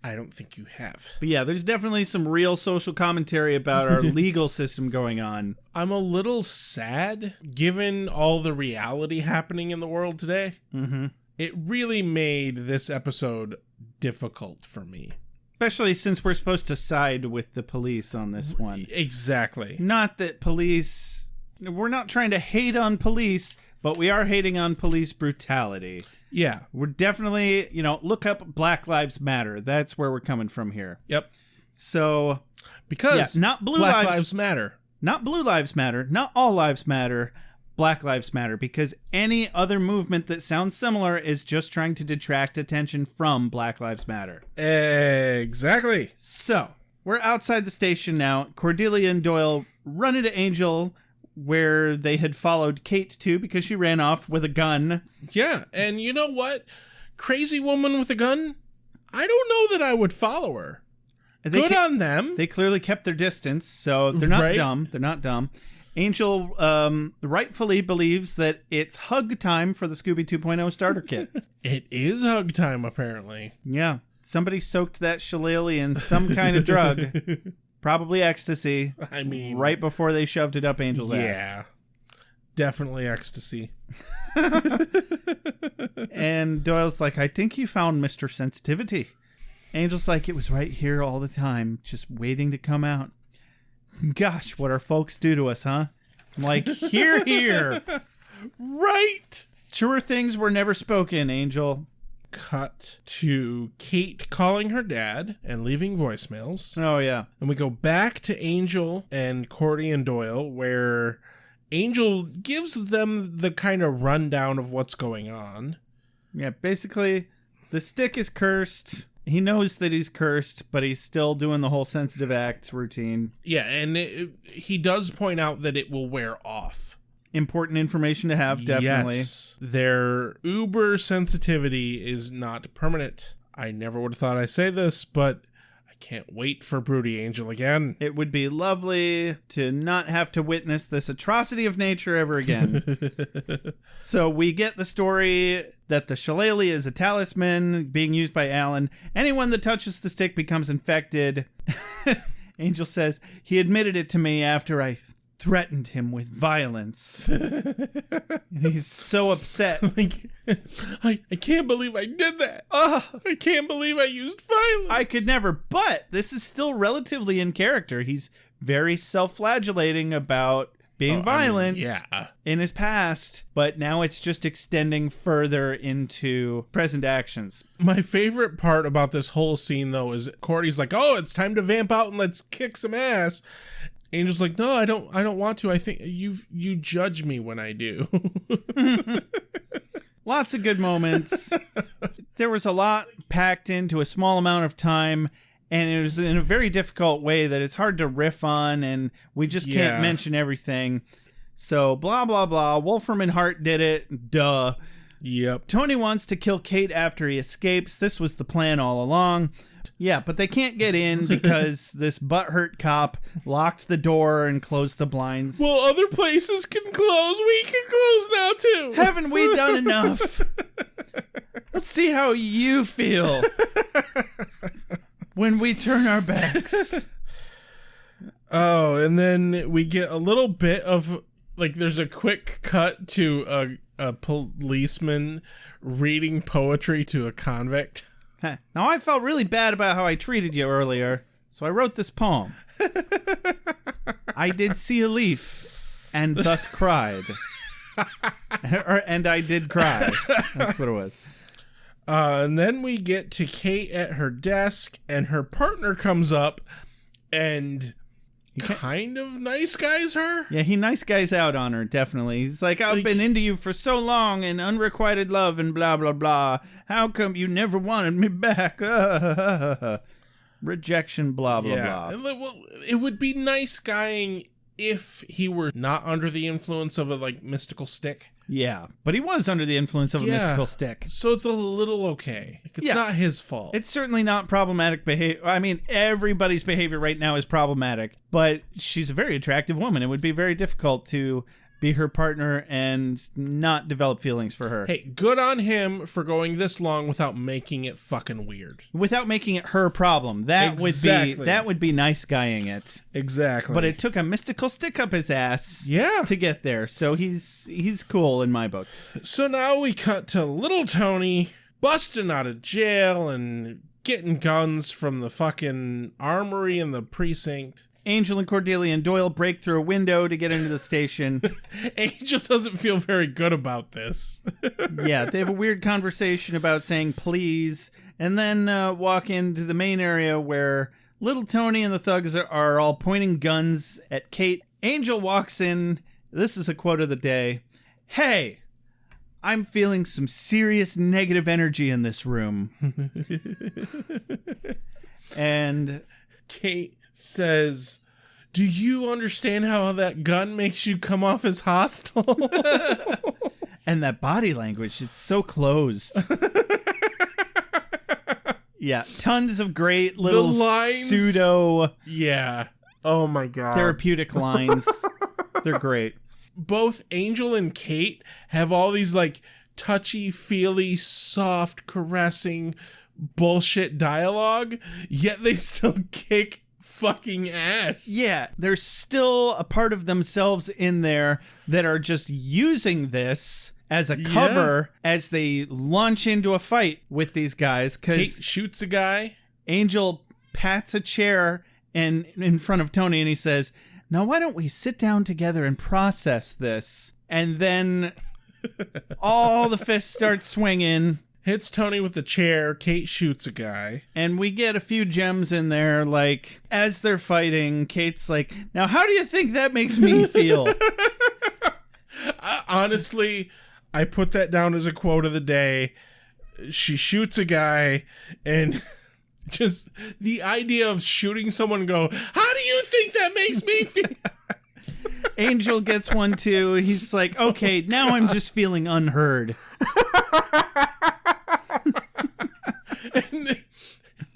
I don't think you have. But yeah, there's definitely some real social commentary about our legal system going on. I'm a little sad, given all the reality happening in the world today. Mm-hmm. It really made this episode difficult for me. Especially since we're supposed to side with the police on this one. Exactly. Not that police... We're not trying to hate on police, but we are hating on police brutality. Yeah. We're definitely, look up Black Lives Matter. That's where we're coming from here. Yep. So... Because not blue Black Lives Matter. Not blue lives matter. Not all lives matter. Black Lives Matter, because any other movement that sounds similar is just trying to detract attention from Black Lives Matter. Exactly. So, we're outside the station now. Cordelia and Doyle run into Angel, where they had followed Kate to because she ran off with a gun. Yeah, and you know what? Crazy woman with a gun? I don't know that I would follow her. Good on them. They clearly kept their distance, so they're not dumb. They're not dumb. Angel rightfully believes that it's hug time for the Scooby 2.0 starter kit. It is hug time, apparently. Yeah. Somebody soaked that shillelagh in some kind of drug. Probably ecstasy. I mean... right before they shoved it up Angel's ass. Yeah. Definitely ecstasy. And Doyle's like, I think you found Mr. Sensitivity. Angel's like, it was right here all the time, just waiting to come out. Gosh, what our folks do to us, huh? I'm like, here. Right. Truer things were never spoken, Angel. Cut to Kate calling her dad and leaving voicemails. Oh, yeah. And we go back to Angel and Cordy and Doyle, where Angel gives them the kind of rundown of what's going on. Yeah, basically, the stick is cursed. He knows that he's cursed, but he's still doing the whole sensitive acts routine. Yeah, and he does point out that it will wear off. Important information to have, definitely. Yes, their uber sensitivity is not permanent. I never would have thought I'd say this, but I Can't wait for Broody Angel again. It would be lovely to not have to witness this atrocity of nature ever again. So we get the story that the shillelagh is a talisman being used by Alan. Anyone that touches the stick becomes infected. Angel says, he admitted it to me after I threatened him with violence. And he's so upset. Like, I can't believe I did that. I can't believe I used violence. I could never, but this is still relatively in character. He's very self-flagellating about being violent in his past, but now it's just extending further into present actions. My favorite part about this whole scene, though, is Cordy's like, oh, it's time to vamp out and let's kick some ass. Angel's like, no, I don't want to. I think you judge me when I do. Lots of good moments. There was a lot packed into a small amount of time, and it was in a very difficult way that it's hard to riff on, and we just can't mention everything. So, blah, blah, blah. Wolfram and Hart did it. Duh. Yep. Tony wants to kill Kate after he escapes. This was the plan all along. Yeah, but they can't get in because this butthurt cop locked the door and closed the blinds. Well, other places can close. We can close now, too. Haven't we done enough? Let's see how you feel when we turn our backs. Oh, and then we get a little bit of, like, there's a quick cut to a policeman reading poetry to a convict. Now, I felt really bad about how I treated you earlier, so I wrote this poem. I did see a leaf, and thus cried. And I did cry. That's what it was. And then we get to Kate at her desk, and her partner comes up and kind of nice guys her. Yeah, he nice guys out on her, definitely. He's like, I've been into you for so long in unrequited love and blah, blah, blah. How come you never wanted me back? Rejection, blah, blah, blah. Well, it would be nice guying if he were not under the influence of a, like, mystical stick. Yeah, but he was under the influence of a mystical stick. So it's a little okay. It's not his fault. It's certainly not problematic behavior. I mean, everybody's behavior right now is problematic, but she's a very attractive woman. It would be very difficult to be her partner and not develop feelings for her. Hey, good on him for going this long without making it fucking weird. Without making it her problem. That would be nice guying it. Exactly. But it took a mystical stick up his ass to get there. So he's cool in my book. So now we cut to little Tony busting out of jail and getting guns from the fucking armory in the precinct. Angel and Cordelia and Doyle break through a window to get into the station. Angel doesn't feel very good about this. Yeah, they have a weird conversation about saying please, and then walk into the main area where little Tony and the thugs are all pointing guns at Kate. Angel walks in. This is a quote of the day. Hey, I'm feeling some serious negative energy in this room. And Kate says, do you understand how that gun makes you come off as hostile? And that body language, it's so closed. Yeah, tons of great little pseudo... Yeah. Oh my God. Therapeutic lines. They're great. Both Angel and Kate have all these, like, touchy-feely, soft, caressing bullshit dialogue, yet they still kick fucking ass. Yeah, there's still a part of themselves in there that are just using this as a cover as they launch into a fight with these guys. Kate shoots a guy. Angel pats a chair in front of Tony and he says, now why don't we sit down together and process this? And then all the fists start swinging. Hits Tony with the chair. Kate shoots a guy. And we get a few gems in there, like, as they're fighting, Kate's like, now how do you think that makes me feel? Honestly, I put that down as a quote of the day. She shoots a guy, and just the idea of shooting someone and go, how do you think that makes me feel? Angel gets one too. He's like, okay, now I'm just feeling unheard.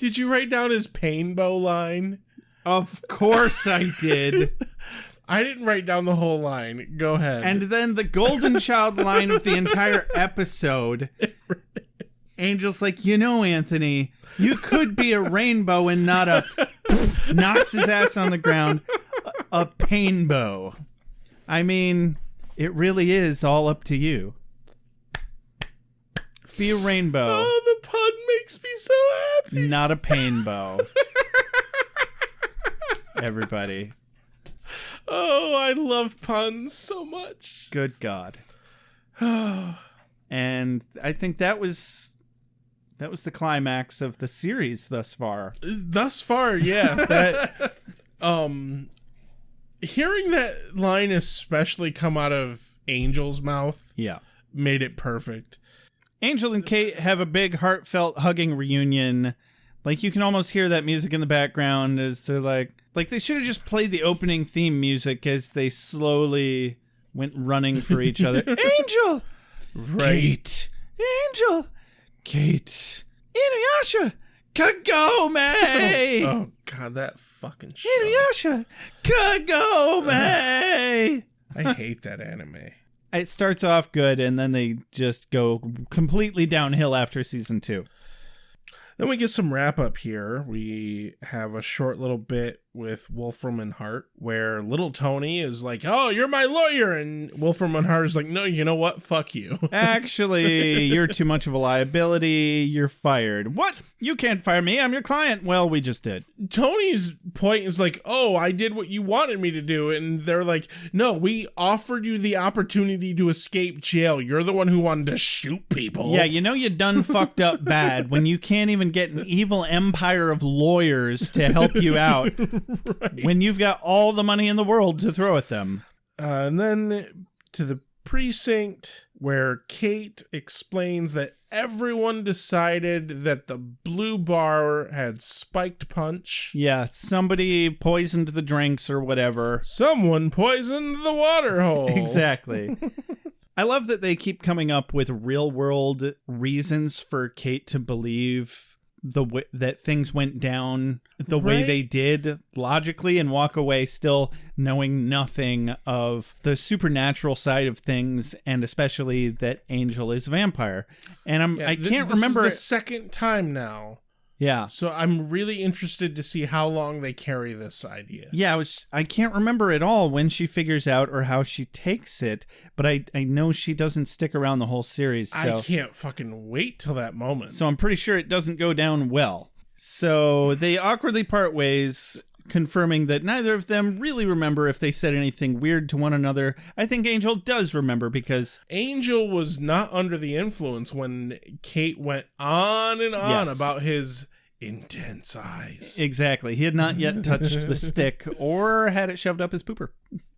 Did you write down his painbow line? Of course I did. I didn't write down the whole line. Go ahead. And then the golden child line of the entire episode. Angel's like, Anthony, you could be a rainbow and not a knocks his ass on the ground, a painbow. I mean, it really is all up to you. Be a rainbow. Oh, the pun makes me so happy. Not a painbow. Everybody. Oh, I love puns so much. Good God. And I think that was the climax of the series thus far. Thus far, yeah. That hearing that line especially come out of Angel's mouth, made it perfect. Angel and Kate have a big heartfelt hugging reunion. Like, you can almost hear that music in the background as they're like they should have just played the opening theme music as they slowly went running for each other. Angel! Right. Kate! Angel! Kate! Inuyasha! Kagome! Oh, God, that fucking shit. Inuyasha! Kagome! I hate that anime. It starts off good, and then they just go completely downhill after season 2. Then we get some wrap up here. We have a short little bit with Wolfram and Hart where little Tony is like, "Oh, you're my lawyer," and Wolfram and Hart is like, "No, you know what? Fuck you." Actually, you're too much of a liability. You're fired. What? You can't fire me. I'm your client. Well, we just did. Tony's point is like, "Oh, I did what you wanted me to do," and they're like, "No, we offered you the opportunity to escape jail. You're the one who wanted to shoot people." Yeah, you done fucked up bad when you can't even get an evil empire of lawyers to help you out. Right. When you've got all the money in the world to throw at them. And then to the precinct where Kate explains that everyone decided that the blue bar had spiked punch. Yeah, somebody poisoned the drinks or whatever. Someone poisoned the water hole. Exactly. I love that they keep coming up with real world reasons for Kate to believe that things went down the way they did logically, and walk away still knowing nothing of the supernatural side of things, and especially that Angel is a vampire. And I can't remember. This is the second time now. Yeah. So I'm really interested to see how long they carry this idea. Yeah, I can't remember at all when she figures out or how she takes it, but I know she doesn't stick around the whole series. So. I can't fucking wait till that moment. So I'm pretty sure it doesn't go down well. So they awkwardly part ways, confirming that neither of them really remember if they said anything weird to one another. I think Angel does remember because Angel was not under the influence when Kate went on and on about his intense eyes. Exactly. He had not yet touched the stick or had it shoved up his pooper.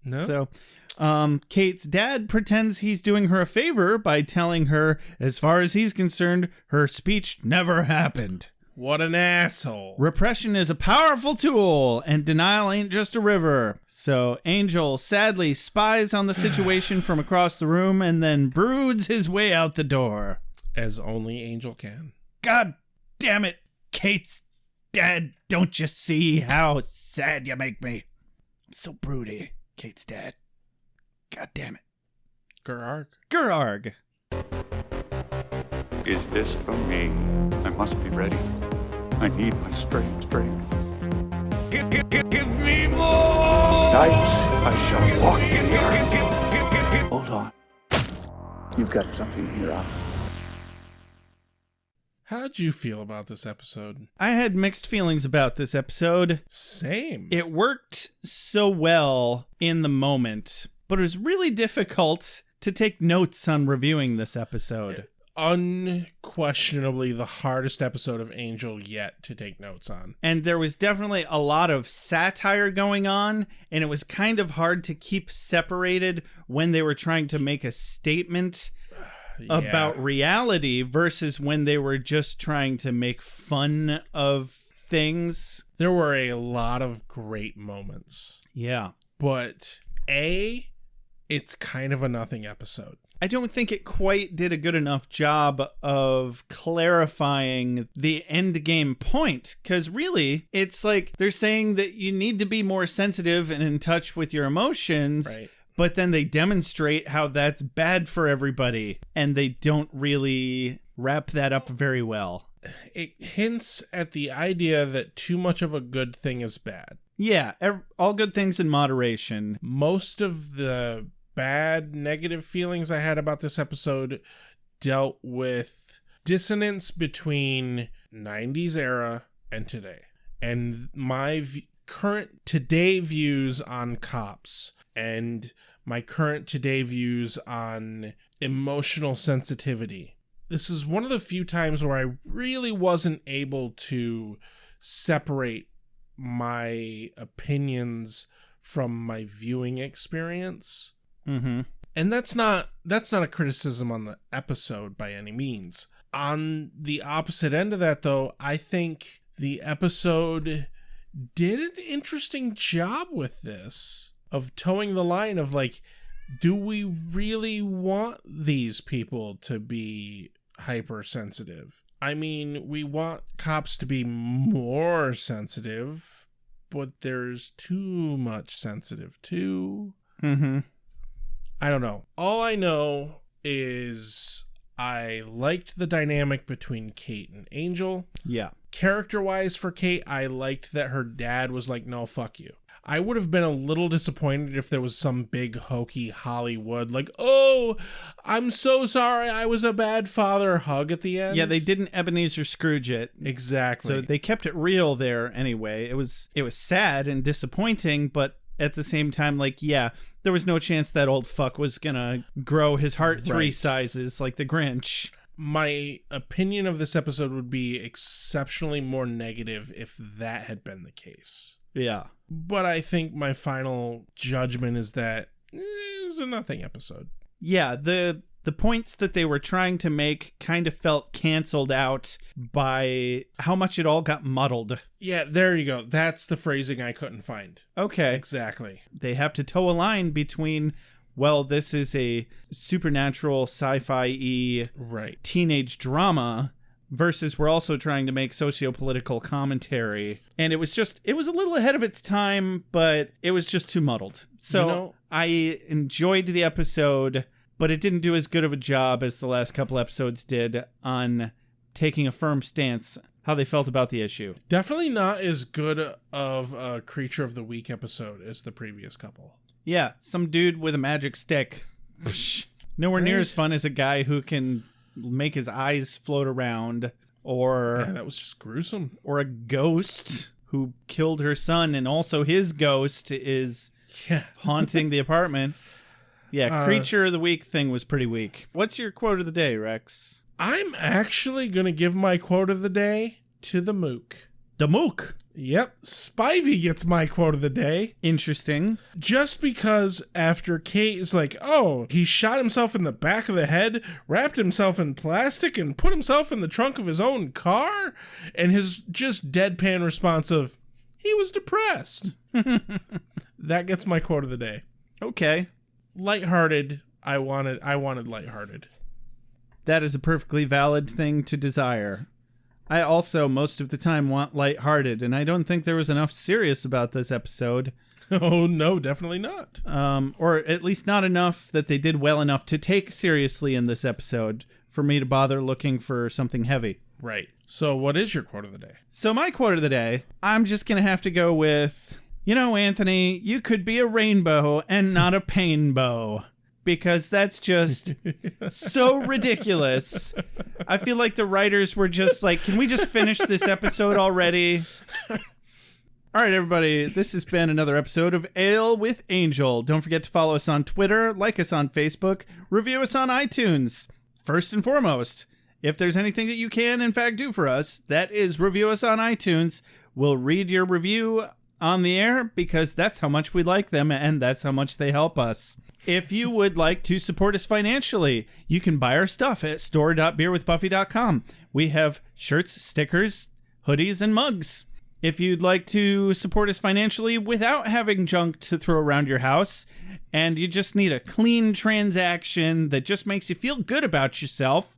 No. So Kate's dad pretends he's doing her a favor by telling her, as far as he's concerned, her speech never happened. What an asshole. Repression is a powerful tool, and denial ain't just a river. So Angel sadly spies on the situation from across the room and then broods his way out the door. As only Angel can. God damn it, Kate's dad. Don't you see how sad you make me? I'm so broody, Kate's dad. God damn it. Gerarg. Gerarg. Is this for me? I must be ready. I need my strength. Give me more! Night, I shall walk in the earth. Hold on. You've got something here, huh? How'd you feel about this episode? I had mixed feelings about this episode. Same. It worked so well in the moment, but it was really difficult to take notes on reviewing this episode. Unquestionably the hardest episode of Angel yet to take notes on. And there was definitely a lot of satire going on, and it was kind of hard to keep separated when they were trying to make a statement about reality versus when they were just trying to make fun of things. There were a lot of great moments. Yeah. But it's kind of a nothing episode. I don't think it quite did a good enough job of clarifying the end game point, because really, it's like they're saying that you need to be more sensitive and in touch with your emotions, Right. but then they demonstrate how that's bad for everybody, and they don't really wrap that up very well. It hints at the idea that too much of a good thing is bad. Yeah, all good things in moderation. Most of the bad, negative feelings I had about this episode dealt with dissonance between 90s era and today. And my current today views on cops and my current today views on emotional sensitivity. This is one of the few times where I really wasn't able to separate my opinions from my viewing experience. Mm-hmm. And that's not a criticism on the episode by any means. On the opposite end of that, though, I think the episode did an interesting job with this, of towing the line of like, do we really want these people to be hypersensitive? I mean, we want cops to be more sensitive, but there's too much sensitive too. Mm-hmm. I don't know. All I know is I liked the dynamic between Kate and Angel. Yeah. Character-wise for Kate, I liked that her dad was like, no, fuck you. I would have been a little disappointed if there was some big hokey Hollywood, like, oh, I'm so sorry, I was a bad father hug at the end. Yeah, they didn't Ebenezer Scrooge it. Exactly. So they kept it real there anyway. It was sad and disappointing, but at the same time, like, yeah, there was no chance that old fuck was gonna grow his heart three sizes like the Grinch. My opinion of this episode would be exceptionally more negative if that had been the case. Yeah. But I think my final judgment is that it was a nothing episode. Yeah, the points that they were trying to make kind of felt canceled out by how much it all got muddled. Yeah, there you go. That's the phrasing I couldn't find. Okay. Exactly. They have to toe a line between, well, this is a supernatural sci-fi-y right. teenage drama versus we're also trying to make socio-political commentary. And it was a little ahead of its time, but it was just too muddled. So I enjoyed the episode, but it didn't do as good of a job as the last couple episodes did on taking a firm stance how they felt about the issue. Definitely not as good of a Creature of the Week episode as the previous couple. Yeah, some dude with a magic stick. Nowhere near as fun as a guy who can make his eyes float around, or yeah, that was just gruesome. Or a ghost who killed her son, and also his ghost is haunting the apartment. Yeah, Creature of the Week thing was pretty weak. What's your quote of the day, Rex? I'm actually going to give my quote of the day to the Mook. The Mook? Yep, Spivey gets my quote of the day. Interesting. Just because after Kate is like, oh, he shot himself in the back of the head, wrapped himself in plastic, and put himself in the trunk of his own car, and his just deadpan response of, he was depressed. That gets my quote of the day. Okay. Lighthearted. I wanted lighthearted. That is a perfectly valid thing to desire. I also, most of the time, want lighthearted, and I don't think there was enough serious about this episode. Oh, no, definitely not. Or at least not enough that they did well enough to take seriously in this episode for me to bother looking for something heavy. Right. So what is your quote of the day? So my quote of the day, I'm just going to have to go with, you know, Anthony, you could be a rainbow and not a painbow. Because that's just so ridiculous. I feel like the writers were just like, can we just finish this episode already? All right, everybody. This has been another episode of Ale with Angel. Don't forget to follow us on Twitter, like us on Facebook, review us on iTunes. First and foremost, if there's anything that you can, in fact, do for us, that is review us on iTunes. We'll read your review on the air because that's how much we like them and that's how much they help us. If you would like to support us financially, you can buy our stuff at store.beerwithbuffy.com. We have shirts, stickers, hoodies, and mugs. If you'd like to support us financially without having junk to throw around your house, and you just need a clean transaction that just makes you feel good about yourself,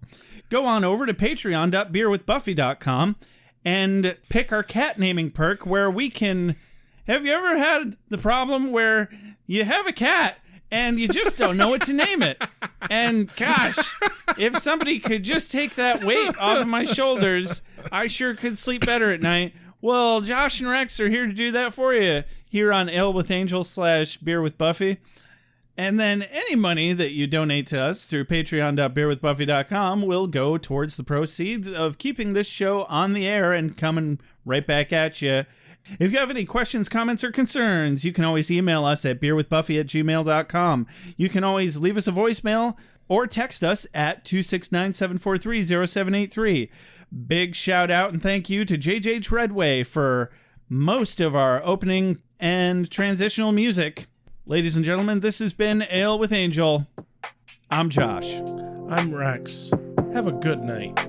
go on over to patreon.beerwithbuffy.com and pick our cat naming perk where we can... Have you ever had the problem where you have a cat and you just don't know what to name it? And gosh, if somebody could just take that weight off of my shoulders, I sure could sleep better at night. Well, Josh and Rex are here to do that for you here on Ale with Angel / Beer with Buffy. And then any money that you donate to us through patreon.beerwithbuffy.com will go towards the proceeds of keeping this show on the air and coming right back at you. If you have any questions, comments, or concerns, you can always email us at beerwithbuffy@gmail.com. You can always leave us a voicemail or text us at 269-743-0783. Big shout out and thank you to JJ Treadway for most of our opening and transitional music. Ladies and gentlemen, this has been Ale with Angel. I'm Josh. I'm Rex. Have a good night.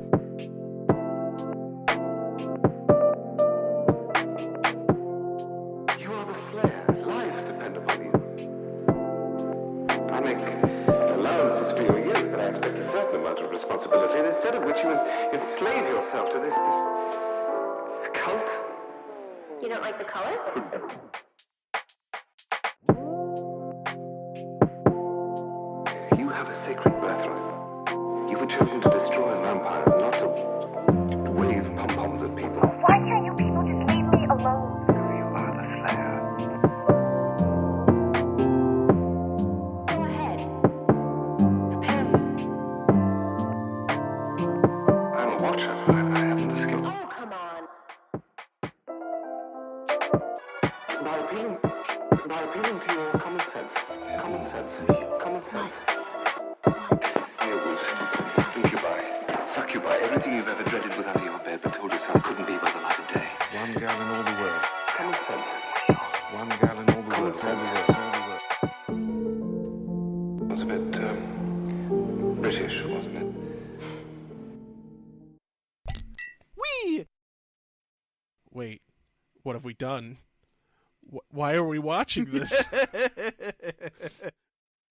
You are the slayer. Lives depend upon you. I make allowances for your years, but I expect a certain amount of responsibility, and instead of which you enslave yourself to this cult. You don't like the color? You have a sacred birthright. You were chosen to destroy vampires, not to wave pom-poms at people. Why can't you people just leave me alone? You are the slayer. Go ahead. Prepare me. I'm a watcher. I haven't the skill. Oh, come on. By appealing to your common sense. Werewolves, incubi, succubi, everything you've ever dreaded was under your bed, but told yourself couldn't be by the light of day. One gal in all the world. Common sense. One gal in all the world. Was a bit, British, wasn't it? Whee! Wait, what have we done? Why are we watching this?